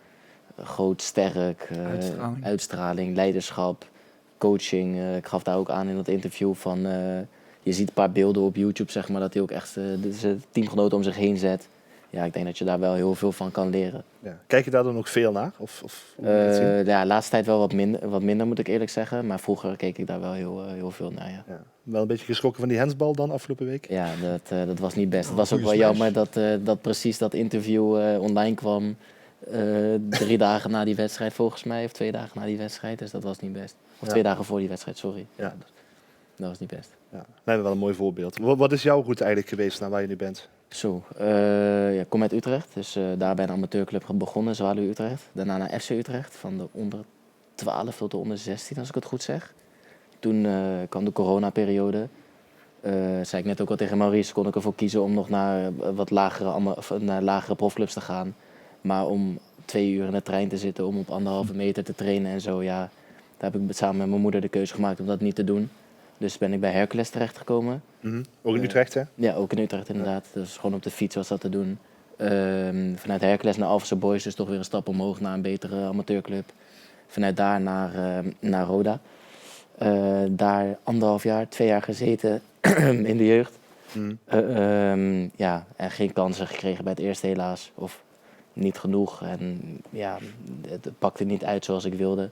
Groot, sterk. Uitstraling, leiderschap, coaching. Ik gaf daar ook aan in dat interview van... je ziet een paar beelden op YouTube, zeg maar, dat hij ook echt zijn teamgenoten om zich heen zet. Ja, ik denk dat je daar wel heel veel van kan leren. Ja. Kijk je daar dan ook veel naar? Of hoe moet je het zien? Ja, de laatste tijd wel wat minder, moet ik eerlijk zeggen. Maar vroeger keek ik daar wel heel veel naar, ja. Ja. Wel een beetje geschrokken van die handsbal dan afgelopen week? Ja, dat was niet best. Het was ook wel goeie jammer dat precies dat interview online kwam 3 dagen na die wedstrijd volgens mij. Of 2 dagen na die wedstrijd, dus dat was niet best. Of Ja. 2 dagen voor die wedstrijd, sorry. Ja. Dat was niet best. Ja. Nee, wel een mooi voorbeeld. Wat is jouw route eigenlijk geweest naar waar je nu bent? Zo, ik kom uit Utrecht, dus daar bij een amateurclub begonnen, Zwaluw Utrecht. Daarna naar FC Utrecht, van de onder 12 tot de onder 16, als ik het goed zeg. Toen kwam de coronaperiode. Zei ik net ook al tegen Maurice, kon ik ervoor kiezen om nog naar wat lagere profclubs te gaan. Maar om 2 uur in de trein te zitten, om op 1,5 meter te trainen en zo, ja, daar heb ik samen met mijn moeder de keuze gemaakt om dat niet te doen. Dus ben ik bij Hercules terechtgekomen. Ook in Utrecht, hè? Ja, ook in Utrecht inderdaad. Dus gewoon op de fiets was dat te doen. Vanuit Hercules naar Alphense Boys, dus toch weer een stap omhoog naar een betere amateurclub. Vanuit daar naar Roda. Daar 1,5 jaar, 2 jaar gezeten in de jeugd. Ja, en geen kansen gekregen bij het eerste helaas. Of niet genoeg. En ja, het pakte niet uit zoals ik wilde.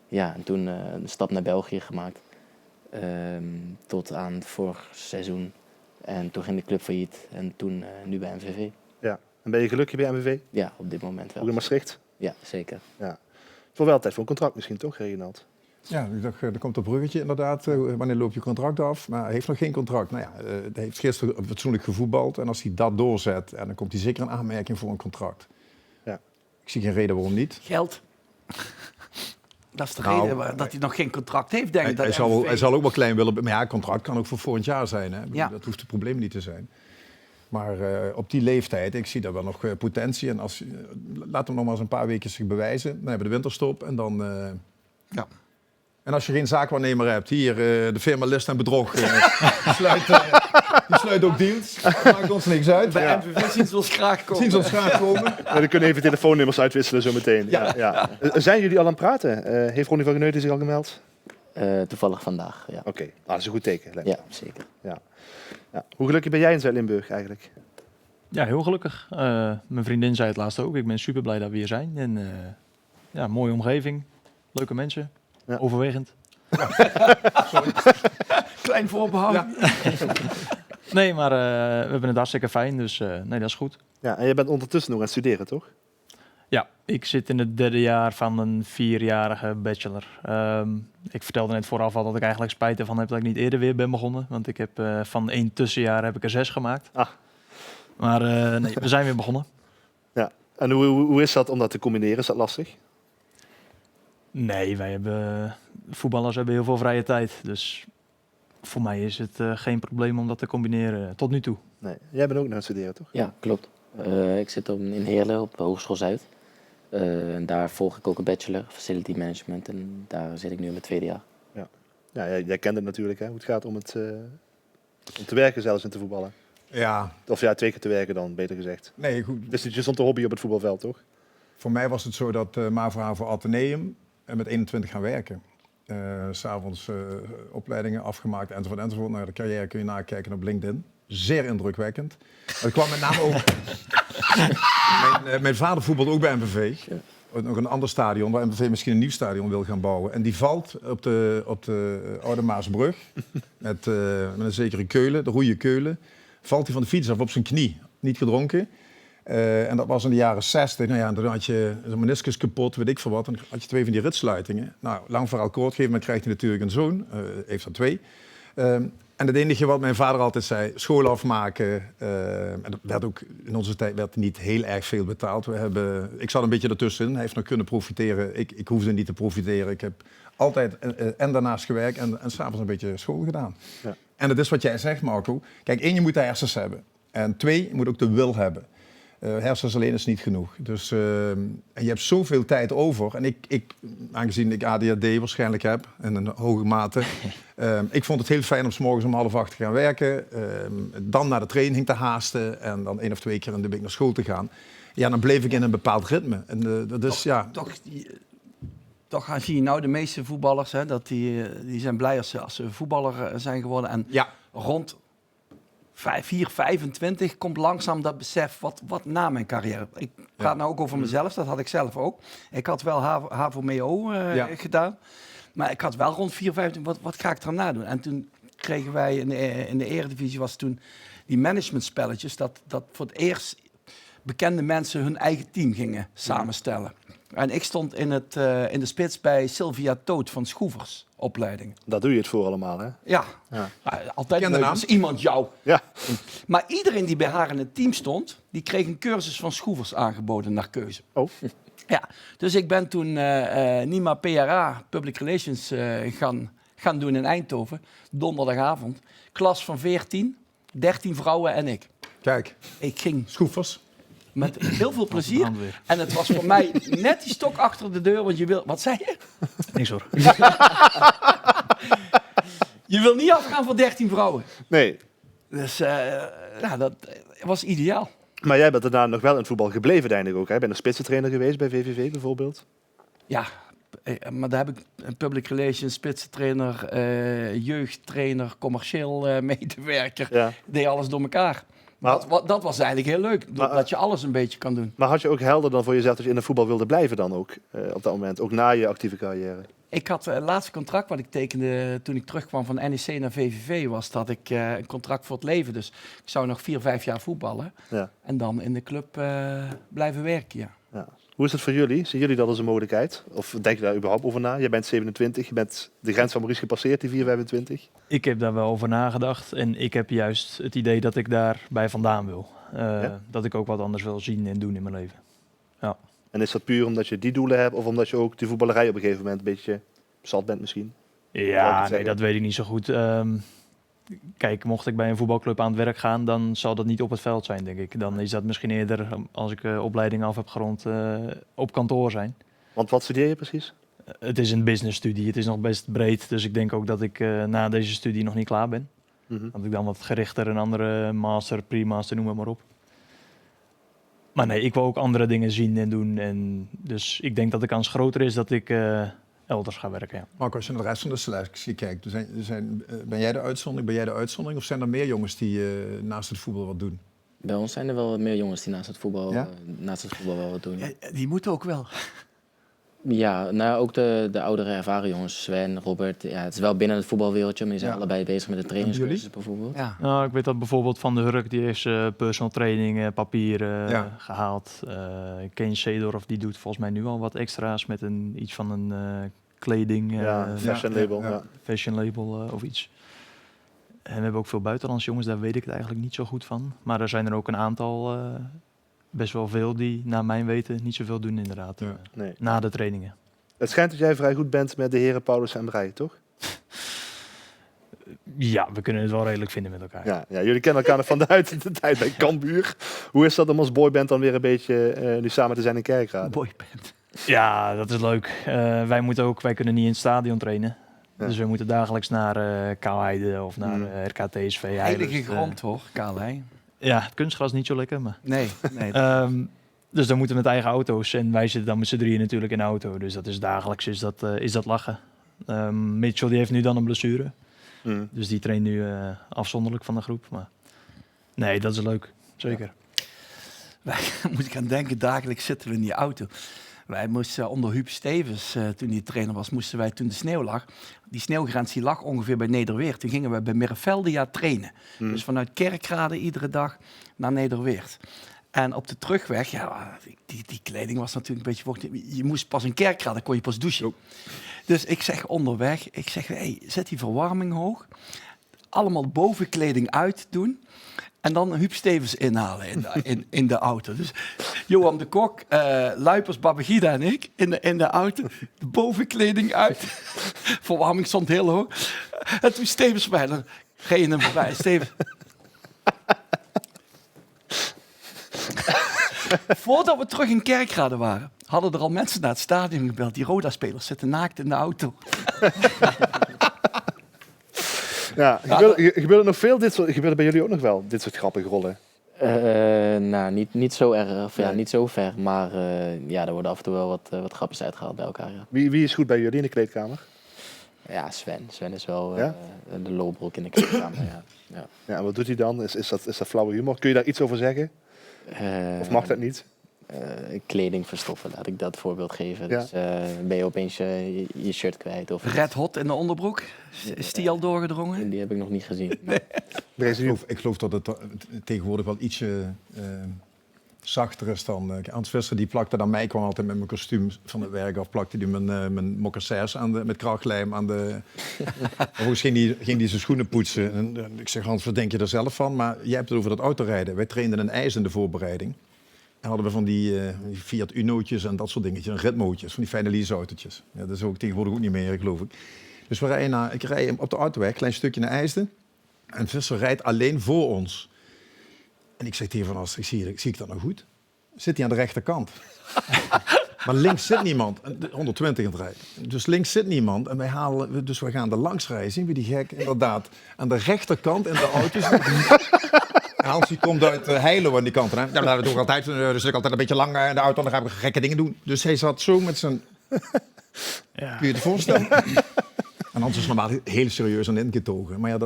Ja, en toen een stap naar België gemaakt. Tot aan het vorig seizoen. En toen ging de club failliet. En toen nu bij MVV. Ja. En ben je gelukkig bij MVV? Ja, op dit moment wel. Ook in Maastricht? Ja, zeker. Ja. Voor wel tijd voor een contract misschien toch, Reginald? Ja, ik dacht, er komt een bruggetje inderdaad. Wanneer loop je contract af? Maar hij heeft nog geen contract. Nou ja, hij heeft gisteren fatsoenlijk gevoetbald. En als hij dat doorzet, dan komt hij zeker een aanmerking voor een contract. Ja. Ik zie geen reden waarom niet. Geld. Dat is de Nou, reden dat hij nog geen contract heeft, denk ik. Hij zal ook wel klein willen. Maar ja, een contract kan ook voor volgend jaar zijn. Hè? Ja. Dat hoeft het probleem niet te zijn. Maar op die leeftijd, ik zie daar wel nog potentie. En laat hem nog maar eens een paar weken zich bewijzen. Dan hebben we de winterstop en dan... Ja. En als je geen zaakwaarnemer hebt, hier, de firma List en Bedrog, die sluit ook deals. Dat maakt ons niks uit. Bij MVV zien ze ons graag komen. Zien ze ons graag komen. Ja, we kunnen even telefoonnummers uitwisselen zo meteen. Ja. Zijn jullie al aan het praten? Heeft Ronnie van Geneuten zich al gemeld? Toevallig vandaag, ja. Oké, dat is een goed teken. lijkt me. Ja, zeker. Ja. Hoe gelukkig ben jij in Zuid-Limburg eigenlijk? Ja, heel gelukkig. Mijn vriendin zei het laatst ook. Ik ben super blij dat we hier zijn. En ja, mooie omgeving, leuke mensen, overwegend. Klein voorbehoud. Ja. Nee, maar we hebben het hartstikke fijn, dus nee, dat is goed. Ja, en je bent ondertussen nog aan het studeren, toch? Ja, ik zit in het 3e jaar van een 4-jarige bachelor. Ik vertelde net vooraf al dat ik eigenlijk spijt ervan heb dat ik niet eerder weer ben begonnen. Want ik heb van 1 tussenjaar heb ik er 6 gemaakt. Ah. Maar nee, we zijn weer begonnen. Ja. En hoe is dat om dat te combineren? Is dat lastig? Nee, voetballers hebben heel veel vrije tijd. Dus voor mij is het geen probleem om dat te combineren tot nu toe. Nee. Jij bent ook naar het studeren, toch? Ja, klopt. Ik zit in Heerlen op Hogeschool Zuid. En daar volg ik ook een bachelor, Facility Management. En daar zit ik nu in mijn 2e jaar. Ja, jij kent het natuurlijk, hè? Hoe het gaat om te werken zelfs en te voetballen. Ja. Of ja, 2 keer te werken dan, beter gezegd. Nee, goed. Dus je stond te hobby op het voetbalveld, toch? Voor mij was het zo dat MAVO Atheneum met 21 gaan werken. 'S Avonds opleidingen afgemaakt enzovoort. Nou, de carrière kun je nakijken op LinkedIn. Zeer indrukwekkend. Het kwam met name ook... mijn vader voetbalde ook bij MVV. Ja. Nog een ander stadion waar MVV misschien een nieuw stadion wil gaan bouwen. En die valt op de Oude Maasbrug met een zekere Keulen, de roeie Keulen. Valt hij van de fiets af op zijn knie. Niet gedronken. En dat was in de jaren 60. Nou ja, dan had je een meniscus kapot, weet ik veel wat. Dan had je 2 van die ritsluitingen. Nou, lang verhaal kort, gegeven moment krijgt hij natuurlijk een zoon. Heeft er 2. En het enige wat mijn vader altijd zei, school afmaken. En dat werd ook, in onze tijd werd niet heel erg veel betaald. Ik zat een beetje ertussenin. Hij heeft nog kunnen profiteren. Ik hoefde niet te profiteren. Ik heb altijd en daarnaast gewerkt en 's avonds een beetje school gedaan. Ja. En dat is wat jij zegt, Marco. Kijk, 1, je moet de hersens hebben. En 2, je moet ook de wil hebben. Hersens alleen is niet genoeg. Dus en je hebt zoveel tijd over. En aangezien ik ADHD waarschijnlijk heb, in een hoge mate, ik vond het heel fijn om 's morgens om 7:30 te gaan werken. Dan naar de training te haasten en dan 1 of 2 keer in de week naar school te gaan. Ja, dan bleef ik in een bepaald ritme. En dat is, Toch zie je nou de meeste voetballers, hè, dat die zijn blij als ze voetballer zijn geworden. En rond 25 komt langzaam dat besef, wat na mijn carrière. Ik praat nou ook over mezelf, dat had ik zelf ook. Ik had wel HAVO-MEO gedaan, maar ik had wel rond 25, wat ga ik erna doen? En toen kregen wij in de Eredivisie, was toen die managementspelletjes, dat voor het eerst bekende mensen hun eigen team gingen samenstellen. En ik stond in de spits bij Sylvia Toot van Schroevers opleiding. Daar doe je het voor allemaal, hè? Ja. Altijd leuk als iemand jou. Ja. Maar iedereen die bij haar in het team stond, die kreeg een cursus van Schroevers aangeboden naar keuze. Oh. Ja, dus ik ben toen NIMA PRA, Public Relations, gaan doen in Eindhoven. Donderdagavond. Klas van 14, 13 vrouwen en ik. Kijk. Ik ging... Schroevers. Met heel veel plezier. En het was voor mij net die stok achter de deur, want je wil... Wat zei je? Niks hoor. Je wil niet afgaan voor 13 vrouwen. Nee. Dus dat was ideaal. Maar jij bent daarna nog wel in het voetbal gebleven uiteindelijk ook, hè? Ben een spitsentrainer geweest bij VVV bijvoorbeeld? Ja, maar daar heb ik een public relations, spitsentrainer, jeugdtrainer, commercieel medewerker. Ja. Deed alles door elkaar. Maar, dat was eigenlijk heel leuk, dat je alles een beetje kan doen. Maar had je ook helder dan voor jezelf dat je in het voetbal wilde blijven dan ook op dat moment? Ook na je actieve carrière? Ik had het laatste contract wat ik tekende toen ik terugkwam van NEC naar VVV was dat ik een contract voor het leven. Dus ik zou nog 4-5 jaar voetballen en dan in de club blijven werken, ja. Hoe is het voor jullie? Zien jullie dat als een mogelijkheid? Of denk je daar überhaupt over na? Je bent 27, je bent de grens van Maurice gepasseerd, die 4,25. Ik heb daar wel over nagedacht en ik heb juist het idee dat ik daarbij vandaan wil. Dat ik ook wat anders wil zien en doen in mijn leven. Ja. En is dat puur omdat je die doelen hebt of omdat je ook de voetballerij op een gegeven moment een beetje zat bent misschien? Ja, nee, dat weet ik niet zo goed. Kijk, mocht ik bij een voetbalclub aan het werk gaan, dan zal dat niet op het veld zijn, denk ik. Dan is dat misschien eerder, als ik opleiding af heb gerond, op kantoor zijn. Want wat studeer je precies? Het is een businessstudie, het is nog best breed. Dus ik denk ook dat ik na deze studie nog niet klaar ben. Dat ik dan wat gerichter een andere master, pre-master, noem maar op. Maar nee, ik wil ook andere dingen zien en doen. En dus ik denk dat de kans groter is dat ik elders ga werken. Ja. Marco, als je naar de rest van de selectie kijkt, ben jij de uitzondering? Of zijn er meer jongens die naast het voetbal wat doen? Bij ons zijn er wel wat meer jongens die naast het voetbal wel wat doen. Ja. Die moeten ook wel. Ja, nou ook de oudere ervaren jongens, Sven, Robert. Ja, het is wel binnen het voetbalwereldje, maar die zijn allebei bezig met de trainingscursus bijvoorbeeld. Ja. Nou, ik weet dat bijvoorbeeld Van de Hurk, die heeft personal training papieren gehaald. Ken Seedorf, die doet volgens mij nu al wat extra's met iets van een kleding. Fashion label. Ja. Fashion label of iets. En we hebben ook veel buitenlandse jongens, daar weet ik het eigenlijk niet zo goed van. Maar er zijn er ook een aantal, best wel veel, die naar mijn weten niet zoveel doen inderdaad. Nee. Na de trainingen. Het schijnt dat jij vrij goed bent met de heren Paulus en Breij, toch? Ja, we kunnen het wel redelijk vinden met elkaar. Ja, jullie kennen elkaar nog vanuit de tijd bij Cambuur. Hoe is dat om als boyband dan weer een beetje nu samen te zijn in Kerkrade? Boyband. Ja, dat is leuk. Wij kunnen niet in het stadion trainen. Ja. Dus we moeten dagelijks naar Kaalheide of naar RKTSV. Heilige grond hoor, Kaalheide. Ja, het kunstgras is niet zo lekker. Maar. Nee. Dus dan moeten we met eigen auto's. En wij zitten dan met z'n drieën natuurlijk in de auto. Dus dat is dagelijks is dat lachen. Mitchell die heeft nu dan een blessure. Dus die traint nu afzonderlijk van de groep. Maar nee, dat is leuk. Zeker. Wij moet ik aan denken, dagelijks zitten we in die auto. Wij moesten onder Huub Stevens, toen hij trainer was, moesten wij toen de sneeuw lag. Die sneeuwgrens die lag ongeveer bij Nederweert. Toen gingen we bij Merveldia trainen. Dus vanuit Kerkrade iedere dag naar Nederweert. En op de terugweg, ja, die kleding was natuurlijk een beetje vochtig. Je moest pas in Kerkrade, kon je pas douchen. Dus ik zeg onderweg, hey, zet die verwarming hoog. Allemaal bovenkleding uit doen. En dan Huub Stevens inhalen in de auto. Dus Johan de Kok, Luipers, Babagida en ik in de auto. De bovenkleding uit. Verwarming stond heel hoog. En toen Stevens bij, dan reed je hem voorbij. Stevens. Voordat we terug in Kerkrade waren, hadden er al mensen naar het stadion gebeld. Die Roda-spelers zitten naakt in de auto. Ja, gebeurt er nog veel gebeurt er bij jullie ook nog wel, dit soort grappige rollen? Nou, niet zo erg, ja, niet zo ver. Maar er worden af en toe wel wat grapjes uitgehaald bij elkaar. Ja. Wie is goed bij jullie in de kleedkamer? Ja, Sven. Sven is wel de lolbrok in de kleedkamer. Ja, en wat doet hij dan? Is dat flauwe humor? Kun je daar iets over zeggen? Of mag dat niet? Kleding verstoppen, laat ik dat voorbeeld geven. Ja. Dus ben je opeens je shirt kwijt. Of Red Hot in de onderbroek? Is die al doorgedrongen? Die heb ik nog niet gezien. Nee. Ik geloof dat het tegenwoordig wel ietsje zachter is dan... Hans Visser die plakte aan mij, kwam altijd met mijn kostuum van het werk af, plakte hij mijn mocassins met krachtlijm aan de... Vervolgens ging hij zijn schoenen poetsen. En ik zeg, Hans, wat denk je er zelf van? Maar jij hebt het over dat autorijden. Wij trainden een ijs in de voorbereiding. En hadden we van die Fiat Uno'tjes en dat soort dingetjes, en ritmootjes, van die fijne leaseautootjes. Ja, dat is ook tegenwoordig ook niet meer, geloof ik. Dus ik rij op de autoweg, klein stukje naar IJsden. En Visser rijdt alleen voor ons. En ik zeg tegen Van As, zie ik dat nou goed? Zit hij aan de rechterkant? Maar links zit niemand. 120 in het rijden. Dus links zit niemand. En we gaan er langs rijden. Zien we die gek? Inderdaad. Aan de rechterkant in de auto's. Hans die komt uit Heilo aan die kant. Hè? Daar doe ik altijd. Dus ik altijd een beetje lang in de auto. Dan ga ik gekke dingen doen. Dus hij zat zo met zijn... Ja. Kun je het voorstellen? En Hans is normaal heel serieus en ingetogen. Maar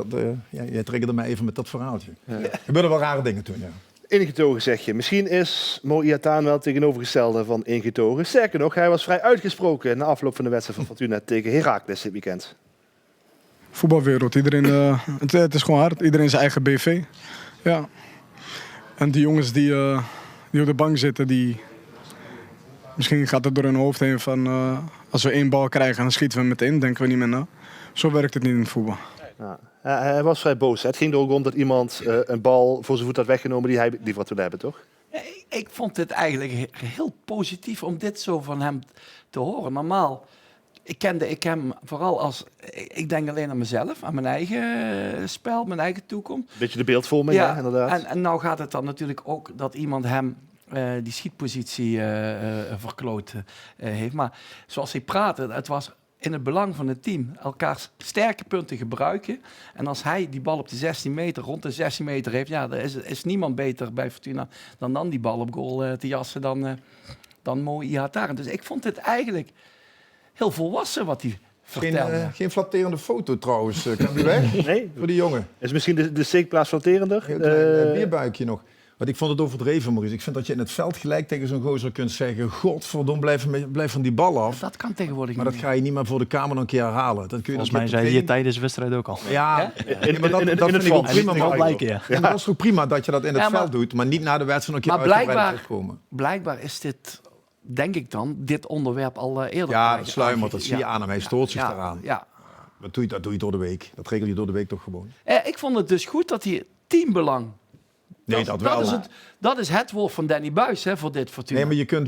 jij triggerde mij even met dat verhaaltje. Ja. Er gebeurden wel rare dingen toen, ja. Ingetogen zeg je. Misschien is Mo Iataren wel tegenovergestelde van ingetogen. Sterker nog, hij was vrij uitgesproken na afloop van de wedstrijd van Fortuna tegen Heracles dit weekend. Voetbalwereld, iedereen, het is gewoon hard. Iedereen zijn eigen BV. Ja. En die jongens die op de bank zitten, die Misschien gaat het door hun hoofd heen van als we 1 bal krijgen, dan schieten we meteen, denken we niet meer na. Zo werkt het niet in het voetbal. Ja. Hij was vrij boos. Hè? Het ging er ook om dat iemand een bal voor zijn voet had weggenomen die hij liever had willen hebben, toch? Ik vond het eigenlijk heel positief om dit zo van hem te horen. Normaal, ik kende hem vooral als... Ik denk alleen aan mezelf, aan mijn eigen spel, mijn eigen toekomst. Beetje de beeldvorming, ja, inderdaad. En nou gaat het dan natuurlijk ook dat iemand hem die schietpositie verkloot heeft. Maar zoals hij praatte, het was in het belang van het team. Elkaars sterke punten gebruiken. En als hij die bal op de 16 meter, rond de 16 meter heeft... Ja, er is niemand beter bij Fortuna dan die bal op goal te jassen dan Mo Ihataren. Dus ik vond het eigenlijk heel volwassen wat hij vertelde. Geen flatterende foto trouwens. Kan die weg? Nee. Voor die jongen. Is misschien de steekplaats flatterender? Heel klein bierbuikje nog. Want ik vond het overdreven, Maurice. Ik vind dat je in het veld gelijk tegen zo'n gozer kunt zeggen... Godverdomme, blijf van die bal af. Dat kan tegenwoordig Maar niet dat ga je niet meer voor de kamer nog een keer herhalen. Dat kun je Volgens mij zei hij tijdens de wedstrijd ook al. Ja, In maar dat het vind ik ook veld. prima. Wel Maar blijken, ja. ja, maar dat is ook prima dat je dat in het veld doet. Maar niet na de wedstrijd nog een keer uitgebreid terugkomen. Blijkbaar is dit, denk ik dan, dit onderwerp al eerder... Ja, dat sluimert, dat zie je aan hem. Hij stoort zich daaraan. Ja. Dat doe je door de week. Dat regel je door de week toch gewoon. Ik vond het dus goed dat hij teambelang... Nee, dat wel. Dat is het woord van Danny Buijs voor dit Fortuna. Nee, maar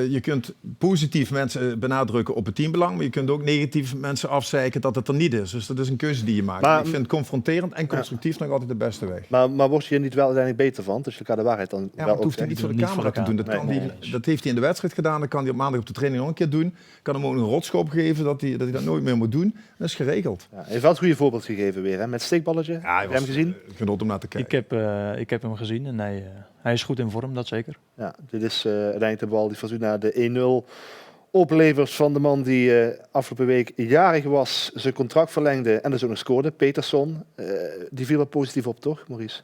je kunt positief mensen benadrukken op het teambelang, maar je kunt ook negatief mensen afzeiken dat het er niet is. Dus dat is een keuze die je maakt. Maar ik vind confronterend en constructief nog altijd de beste weg. Maar word je er niet wel uiteindelijk beter van? Dus je elkaar de waarheid dan Ja, wel maar ook het hoeft hij niet voor de camera te doen. Dat heeft hij in de wedstrijd gedaan. Dat kan hij op maandag op de training nog een keer doen. Kan hem ook een rotschop geven dat hij dat nooit meer moet doen. Dat is geregeld. Ja, hij heeft wel het goede voorbeeld gegeven weer, hè? Met steekballetje. Ja, heb je hem gezien? Genot om naar te kijken. Ik heb hem gezien en hij is goed in vorm, dat zeker. Ja, dit is uiteindelijk de bal die Fortuna de 1-0 oplevert van de man die afgelopen week jarig was, zijn contract verlengde en dus ook nog scoorde, Peterson. Die viel wel positief op, toch, Maurice?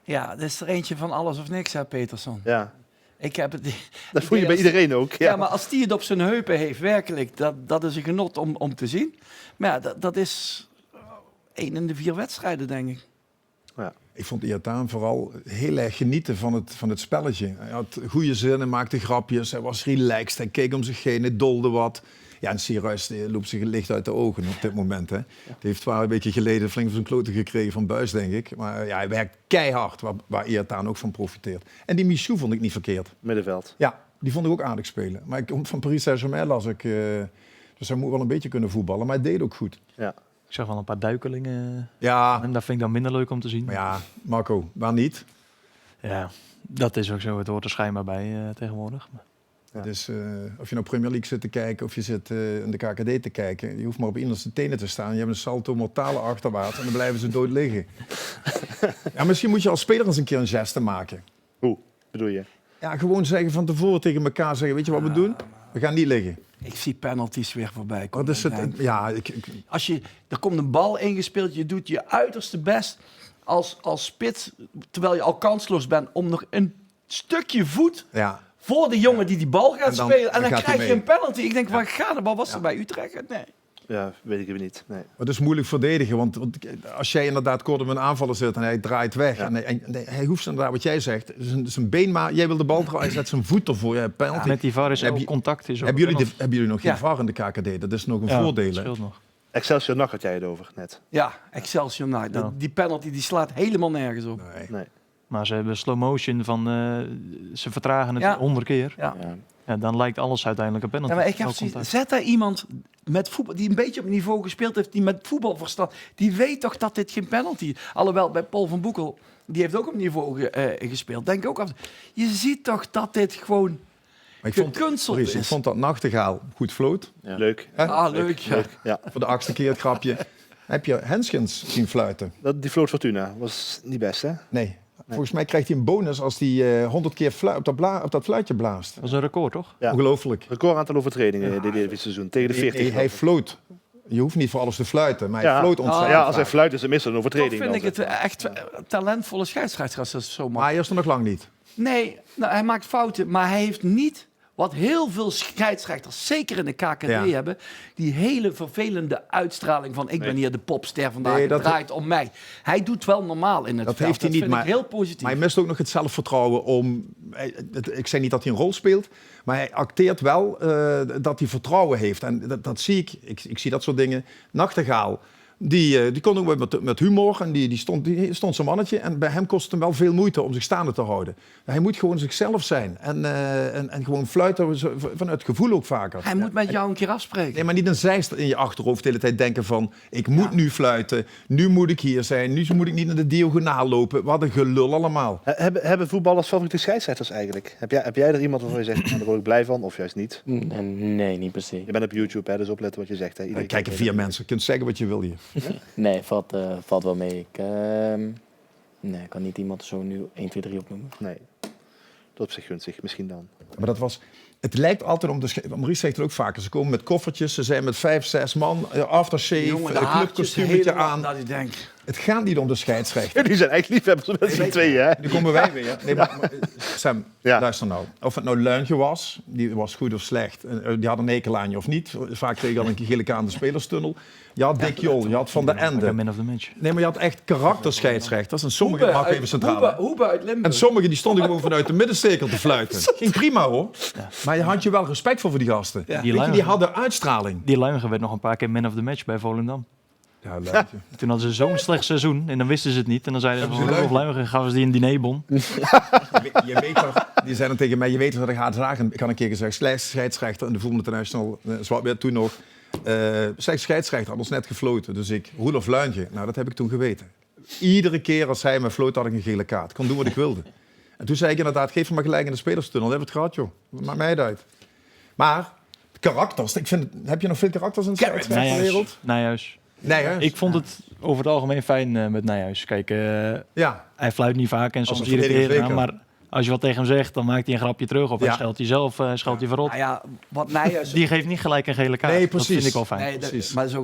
Ja, dat is er eentje van alles of niks, hè, Peterson. Ja. Ik heb het, Dat voel je bij iedereen ook. Ja, maar als die het op zijn heupen heeft, werkelijk, dat is een genot om te zien. Maar ja, dat is 1 in de 4 wedstrijden, denk ik. Ja. Ik vond Ihataren vooral heel erg genieten van het spelletje. Hij had goede zinnen, maakte grapjes, hij was relaxed, hij keek om zich heen, hij dolde wat. Ja, en Sierhuis loopt zich licht uit de ogen op dit moment. Hè. Die heeft 12 weken geleden flink van zijn kloten gekregen van Buijs, denk ik. Maar ja, hij werkt keihard, waar Ihataren ook van profiteert. En die Michou vond ik niet verkeerd. Middenveld. Ja, die vond ik ook aardig spelen. Maar van Paris Saint-Germain las ik... dus hij moet wel een beetje kunnen voetballen, maar hij deed ook goed. Ja. Ik zag wel een paar duikelingen. Ja. En dat vind ik dan minder leuk om te zien. Maar ja, Marco, waar niet? Ja, dat is ook zo. Het hoort er schijnbaar bij tegenwoordig. Ja. Dus of je nou Premier League zit te kijken of je zit in de KKD te kijken, je hoeft maar op innerste tenen te staan. Je hebt een salto mortale achterwaarts en dan blijven ze dood liggen. Ja, misschien moet je als speler eens een keer een geste maken. Hoe bedoel je? Ja, gewoon zeggen van tevoren tegen elkaar zeggen, weet je wat we doen? We gaan niet liggen. Ik zie penalties weer voorbij komen. Wat is het? Ja, er komt een bal ingespeeld, je doet je uiterste best als spits, terwijl je al kansloos bent, om nog een stukje voet voor de jongen die bal gaat spelen. En dan krijg je een penalty. Ik denk, waar gaat de bal? Was er bij Utrecht? Nee. Ja, weet ik even niet. Nee. Maar dat is moeilijk verdedigen, want als jij inderdaad kort op een aanvaller zit en hij draait weg en hij hoeft inderdaad wat jij zegt, zijn been maar, jij wil de bal draaien, hij zet zijn voet ervoor, ja, penalty. Ja, met die VAR is ook contact. Hebben jullie nog geen VAR in de KKD? Dat is nog een voordeel. Dat scheelt nog. Excelsior NAC had jij het over net. Ja, Excelsior NAC. Die penalty die slaat helemaal nergens op. Nee. Maar ze hebben slow motion van ze vertragen het 100 keer. Ja. Ja, dan lijkt alles uiteindelijk een penalty. Ja, maar ik heb zet daar iemand met voetbal die een beetje op niveau gespeeld heeft, die met voetbalverstand, die weet toch dat dit geen penalty is. Alhoewel bij Paul van Boekel, die heeft ook op niveau gespeeld. Denk ook af. Je ziet toch dat dit gewoon gekunsteld is. Ik vond dat Nachtegaal goed floot. Ja. Leuk. Leuk. Ja. Voor de 8e keer het grapje. Heb je Henskens zien fluiten? Die floot Fortuna was niet best, hè? Nee. Volgens mij krijgt hij een bonus als hij 100 keer op dat fluitje blaast. Dat is een record, toch? Ja. Ongelooflijk. Record aantal overtredingen dit seizoen. Tegen de 40. Nee, hij floot. Je hoeft niet voor alles te fluiten, maar hij floot ontzettend. Ja, als hij fluit is het meestal een overtreding. Toch vind ik het echt talentvolle scheidsrechter als dat zo mag. Maar hij is er nog lang niet. Nee, hij maakt fouten, maar hij heeft niet Wat heel veel scheidsrechters, zeker in de KKD, hebben. Die hele vervelende uitstraling van ik ben hier de popster vandaag, het draait om mij. Hij doet wel normaal in het veld. Heeft hij niet, vind ik heel positief. Maar hij mist ook nog het zelfvertrouwen om... Ik zeg niet dat hij een rol speelt, maar hij acteert wel dat hij vertrouwen heeft. En dat zie ik. Ik zie dat soort dingen. Nachtegaal. Die kon ook met humor en die stond zijn mannetje. En bij hem kost het hem wel veel moeite om zich staande te houden. Hij moet gewoon zichzelf zijn. En gewoon fluiten vanuit het gevoel ook vaker. Hij moet met jou een keer afspreken. Nee, maar niet een zijst in je achterhoofd de hele tijd denken van... ik moet nu fluiten, nu moet ik hier zijn, nu moet ik niet naar de diagonaal lopen. Wat een gelul allemaal. Hebben voetballers favoriete scheidsrechters eigenlijk? Heb jij er iemand waarvan je zegt, nou, daar word ik blij van, of juist niet? Nee, niet per se. Je bent op YouTube, hè, dus opletten wat je zegt. Hè. Er kijken 4 mensen, je kunt zeggen wat je wil hier. Nee, valt wel mee. Ik kan niet iemand zo nu 1, 2, 3 opnoemen. Nee, dat op zich gunstig, misschien dan. Maar dat was... Het lijkt altijd om Maurice zegt het ook vaker. Ze komen met koffertjes, ze zijn met 5, 6 man, aftershave, een clubkostuumetje aan. Dat ik denk. Het gaat niet om de scheidsrechter. Jullie zijn echt liefhebbers met z'n tweeën, hè? Nu komen wij weer. Nee, maar Sam, luister nou. Of het nou Luintje was, die was goed of slecht. Die had een hekel aan je of niet. Vaak kreeg je al een gele kaart aan de spelerstunnel. Je had Dick Jol, je had Van der Ende. Man of the match. Nee, maar je had echt karakterscheidsrechters. En sommige mag even centraal. Hoebe uit Limburg. En sommigen die stonden gewoon vanuit de middencirkel te fluiten. Ging prima hoor. Ja. Maar je had je wel respect voor die gasten. Ja. Die hadden uitstraling. Die Luigen werd nog een paar keer man of the match bij Volendam. Ja, Luintje. Toen hadden ze zo'n slecht seizoen en dan wisten ze het niet. En dan zeiden ze van Luigen, gaven ze die een dinerbon. Je weet toch, die zeiden tegen mij, je weet wat ik ga zagen. Ik had een keer gezegd, slechts scheidsrechter in de Voetbal International, zwart toen nog. Slechts scheidsrechter had ons net gefloten. Dus Roelof Luintje, nou dat heb ik toen geweten. Iedere keer als hij me floot had ik een gele kaart. Ik kon doen wat ik wilde. En toen zei ik inderdaad, geef hem maar gelijk in de spelerstunnel. Dat hebben we het gehad joh, maakt mij het uit. Maar karakters, heb je nog veel karakters in de scheidsrechterwereld? Nijhuis. Nijhuis. Ik vond het over het algemeen fijn met Nijhuis. Kijk, hij fluit niet vaak en soms irriteert hij, maar als je wat tegen hem zegt, dan maakt hij een grapje terug. Of hij scheldt hij zelf, scheldt hij verrot. Nou ja, wat Nijhuis... Die geeft niet gelijk een gele kaart. Nee, precies. Dat vind ik wel fijn. Nee, precies. Maar ik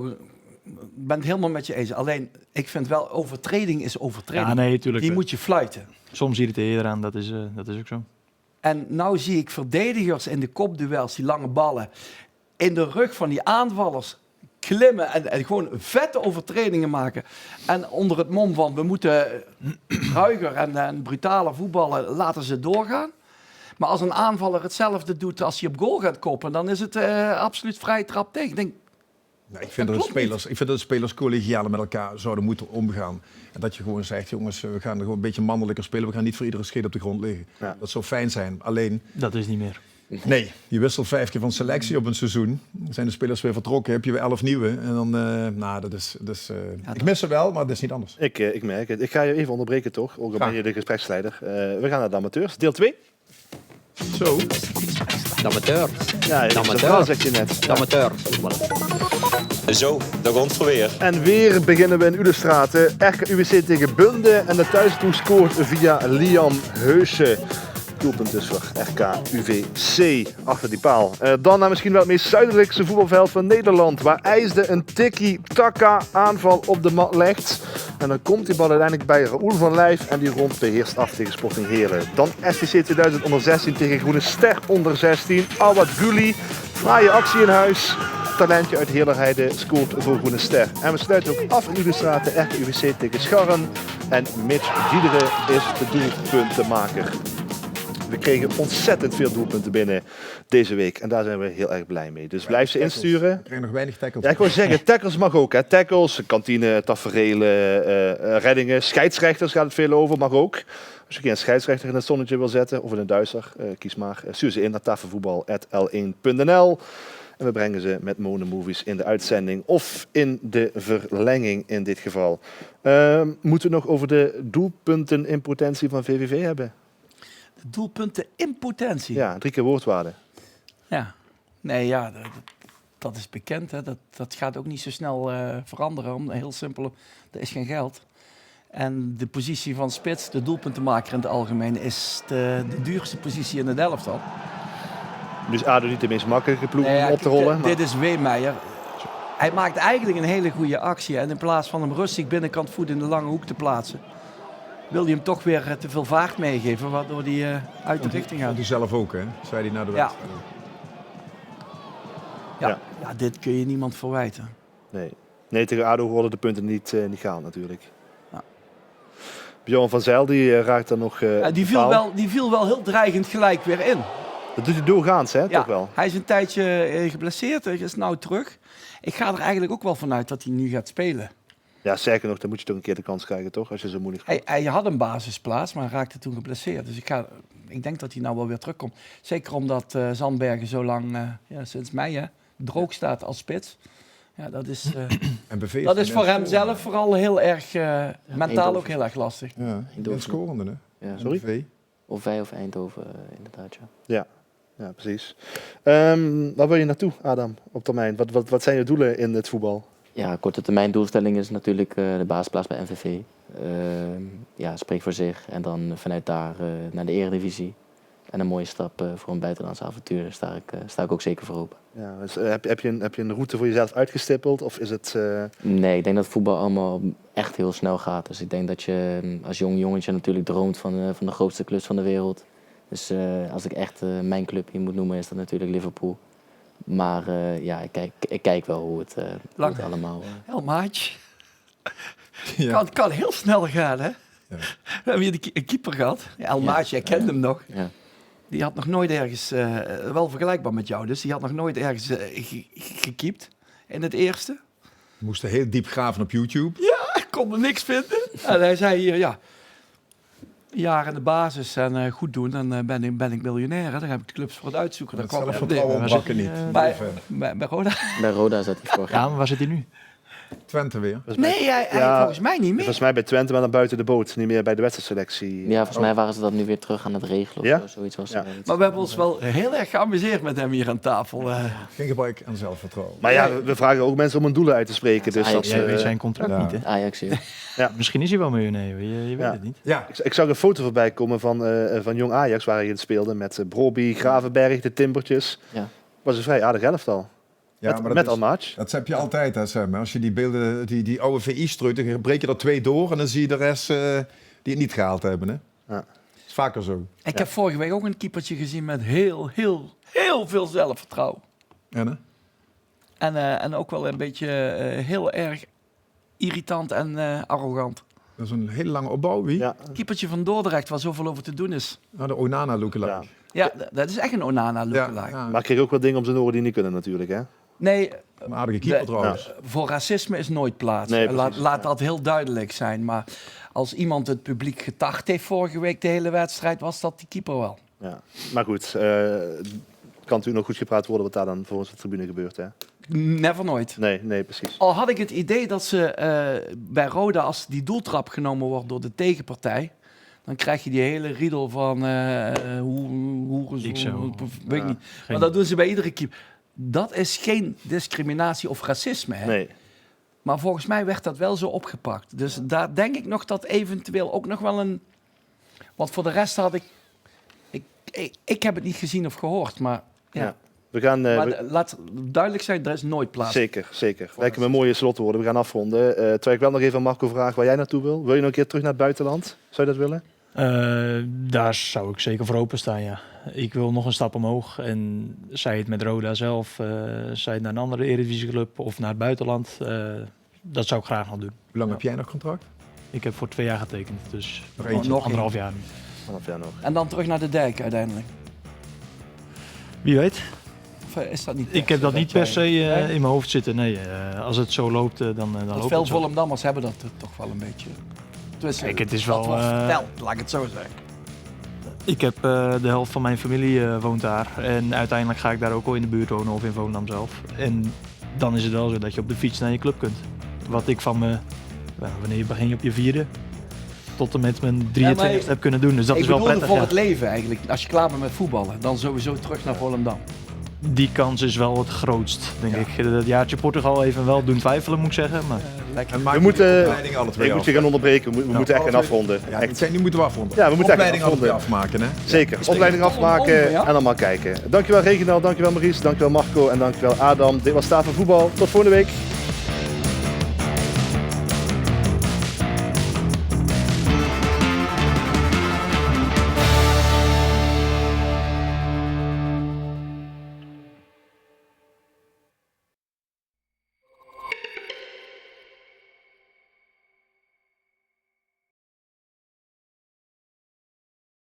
ben het helemaal met je eens. Alleen, ik vind wel, overtreding is overtreding. Ja, nee, tuurlijk. Die moet je fluiten. Soms irriteer je eraan, dat is ook zo. En nou zie ik verdedigers in de kopduels, die lange ballen, in de rug van die aanvallers klimmen en gewoon vette overtredingen maken. En onder het mom van we moeten ruiger en brutaler voetballen, laten ze doorgaan. Maar als een aanvaller hetzelfde doet als hij op goal gaat koppen, dan is het absoluut vrije trap tegen. Ik denk, ik vind dat de spelers collegiaal met elkaar zouden moeten omgaan. En dat je gewoon zegt, jongens, we gaan gewoon een beetje mannelijker spelen. We gaan niet voor iedere scheet op de grond liggen. Ja. Dat zou fijn zijn. Alleen... Dat is niet meer. Nee, je wisselt 5 keer van selectie op een seizoen. Dan zijn de spelers weer vertrokken, heb je weer 11 nieuwe. En dan, ik mis ze wel, maar dat is niet anders. Ik merk het. Ik ga je even onderbreken toch, ook al ben je de gespreksleider. We gaan naar de amateurs, deel 2. Zo. De amateur. Ja, de amateur zeg je net. De amateur. Zo, daar komt het weer. En weer beginnen we in Ulestraten. RKUWC tegen Bunde en de thuisploeg scoort via Liam Heuse. Doelpunt dus voor RKUWC achter die paal. Dan naar misschien wel het meest zuidelijkste voetbalveld van Nederland. Waar IJsde een tiki-taka aanval op de mat legt. En dan komt die bal uiteindelijk bij Raoul van Lijf. En die rond beheerst af tegen Sporting Heerlen. Dan STC 2000 onder 16 tegen Groene Ster onder 16. Awad Guli, fraaie actie in huis. Talentje uit Heerlerheide scoort voor Groene Ster. En we sluiten ook af in Ulestraten RKUWC tegen Scharren. En Mitch Diederen is de doelpuntenmaker. We kregen ontzettend veel doelpunten binnen deze week. En daar zijn we heel erg blij mee. Dus blijf ze insturen. Ik krijg nog weinig tackles. Ja, ik wou zeggen, tackles mag ook. Hè. Tackles, kantine, taferelen, reddingen. Scheidsrechters gaat het veel over, mag ook. Als je een scheidsrechter in het zonnetje wil zetten of in een duister, kies maar. Stuur ze in naar tafelvoetbal@l1.nl. En we brengen ze met Mone Movies in de uitzending of in de verlenging in dit geval. Moeten we nog over de doelpunten in potentie van VVV hebben? De doelpunten in potentie? Ja, 3 keer woordwaarde. Ja, nee, ja, dat is bekend. Hè. Dat gaat ook niet zo snel veranderen. Heel simpel, er is geen geld. En de positie van spits, de doelpuntenmaker in het algemeen, is de duurste positie in het elftal. Dus ADO niet de meest makkelijke ploeg om op te rollen. Dit is Weemeijer. Hij maakt eigenlijk een hele goede actie. En in plaats van hem rustig binnenkant voet in de lange hoek te plaatsen, wil hij hem toch weer te veel vaart meegeven, waardoor hij uit de richting gaat. Die zelf ook, hè? Zei hij na de Ja. wedstrijd. Ja, dit kun je niemand verwijten. Nee, tegen ADO worden de punten niet gehaald natuurlijk. Ja. Bjorn van Zijl die raakt dan nog Die viel wel heel dreigend gelijk weer in. Dat doet hij doorgaans, hè? Ja, Toch wel. hij is een tijdje geblesseerd, hij is nou terug. Ik ga er eigenlijk ook wel vanuit dat hij nu gaat spelen. Ja, zeker nog, dan moet je toch een keer de kans krijgen, toch? Als je zo moeilijk speelt. Hij had een basisplaats, maar raakte toen geblesseerd. Dus ik denk dat hij nou wel weer terugkomt. Zeker omdat Zandbergen zo lang, sinds mei, droog staat als spits. Ja, dat is, dat is voor hem zelf vooral heel erg, mentaal ook heel erg lastig. Ja, een scorende, hè? Ja. Sorry? MVV. Of wij of Eindhoven, inderdaad. Ja. Ja, precies. Waar wil je naartoe, Adam, op termijn? Wat zijn je doelen in het voetbal? Ja, korte termijn doelstelling is natuurlijk de basisplaats bij MVV. Spreekt voor zich. En dan vanuit daar naar de Eredivisie. En een mooie stap voor een buitenlandse avontuur. Daar sta ik ook zeker voor open. Ja, dus, heb je een route voor jezelf uitgestippeld? Of is het... Nee, ik denk dat voetbal allemaal echt heel snel gaat. Dus ik denk dat je als jong jongetje natuurlijk droomt van de grootste clubs van de wereld. Dus als ik echt mijn club hier moet noemen, is dat natuurlijk Liverpool. Maar ik kijk wel hoe het allemaal... Heel maatje. Het kan heel snel gaan, hè? Ja. We hebben hier een keeper gehad. El Maatje, jij kent hem nog. Ja. Die had nog nooit ergens, wel vergelijkbaar met jou, dus die had nog nooit ergens gekiept in het eerste. We moesten heel diep graven op YouTube. Ja, ik kon er niks vinden. En hij zei hier, een jaar in de basis en goed doen, dan ben ik miljonair. Hè. Dan heb ik de clubs voor het uitzoeken. Dat zelfvertrouwen ontbrak niet. Bij Roda. Bij Roda zat hij vorig jaar. Ja, maar waar zit hij nu? Twente weer. Nee, hij volgens mij niet meer. Volgens mij bij Twente, maar dan buiten de boot. Niet meer bij de wedstrijdselectie. Ja, volgens mij waren ze dat nu weer terug aan het regelen. Of zoiets was. Ja. Maar we hebben ons wel heel erg geamuseerd met hem hier aan tafel. Geen gebrek aan zelfvertrouwen. Maar ja, we vragen ook mensen om hun doelen uit te spreken. Dus Jij weet zijn contract niet, hè? Ajax, ja. Misschien is hij wel miljonair, je weet het niet. Ja. Ik zag een foto voorbij komen van jong Ajax, waar hij in speelde. Met Brobbey, Gravenberg, de Timbertjes. Ja. Was een vrij aardig elftal. Ja, met Almaach. Dat heb je altijd, hè, Sam. Als je die beelden, die oude VI-struiten, dan breek je er 2 door en dan zie je de rest die het niet gehaald hebben. Hè? Ja. Dat is vaker zo. Ik heb vorige week ook een keepertje gezien met heel veel zelfvertrouwen. En ook wel een beetje heel erg irritant en arrogant. Dat is een hele lange opbouw. Wie? Ja. Keepertje van Dordrecht, waar zoveel over te doen is. De Onana lookalike. Ja, dat is echt een Onana lookalike. Ja. Maar ik kreeg ook wat dingen om zijn oren die niet kunnen natuurlijk, hè? Nee, een aardige keeper trouwens. Voor racisme is nooit plaats. Nee, laat dat heel duidelijk zijn. Maar als iemand het publiek getart heeft vorige week de hele wedstrijd, was dat die keeper wel. Ja. Maar goed, kan natuurlijk nog goed gepraat worden wat daar dan voor onze tribune gebeurt, hè? Never nooit. Nee, precies. Al had ik het idee dat ze bij Roda, als die doeltrap genomen wordt door de tegenpartij, dan krijg je die hele riedel van weet ik niet. Maar dat doen ze bij iedere keeper. Dat is geen discriminatie of racisme, hè? Nee. Maar volgens mij werd dat wel zo opgepakt. Dus daar denk ik nog dat eventueel ook nog wel een... Want voor de rest had ik heb het niet gezien of gehoord, maar ja. We gaan, laat duidelijk zijn, er is nooit plaats. Zeker. Lijken me mooie slotwoorden. We gaan afronden. Terwijl ik wel nog even aan Marco vraag waar jij naartoe wil. Wil je nog een keer terug naar het buitenland? Zou je dat willen? Daar zou ik zeker voor openstaan, ja. Ik wil nog een stap omhoog. En zij het met Roda zelf, zij het naar een andere Eredivisieclub of naar het buitenland. Dat zou ik graag nog doen. Hoe lang heb jij nog contract? Ik heb voor 2 jaar getekend, dus nog eentje. Nog 1,5 jaar. 1,5 jaar nog. En dan terug naar de dijk uiteindelijk. Wie weet. Of is dat niet? Ik heb dat niet per se in mijn hoofd zitten. Nee, als het zo loopt, dan loopt het veel zo. Volendammers hebben dat toch wel een beetje. Kijk, het is wel... verteld, laat ik het zo zeggen. Ik heb de helft van mijn familie woont daar. En uiteindelijk ga ik daar ook al in de buurt wonen of in Volendam zelf. En dan is het wel zo dat je op de fiets naar je club kunt. Wat ik van me, wanneer begin je op je 4e, tot en met mijn 23e heb kunnen doen. Dus dat is wel prettig. Voor het leven eigenlijk. Als je klaar bent met voetballen, dan sowieso terug naar Volendam. Die kans is wel het grootst, denk ik. Dat jaartje Portugal even wel doen twijfelen, moet ik zeggen. Maar... We moeten, ik moet je gaan onderbreken. We moeten echt gaan afronden. Ja, nu moeten we afronden. Ja, we moeten opleiding echt afronden. afmaken. Hè? Zeker, opleiding afmaken en dan maar kijken. Dankjewel Reginald, dankjewel Maurice, dankjewel Marco en dankjewel Adam. Dit was Tafel Voetbal. Tot volgende week.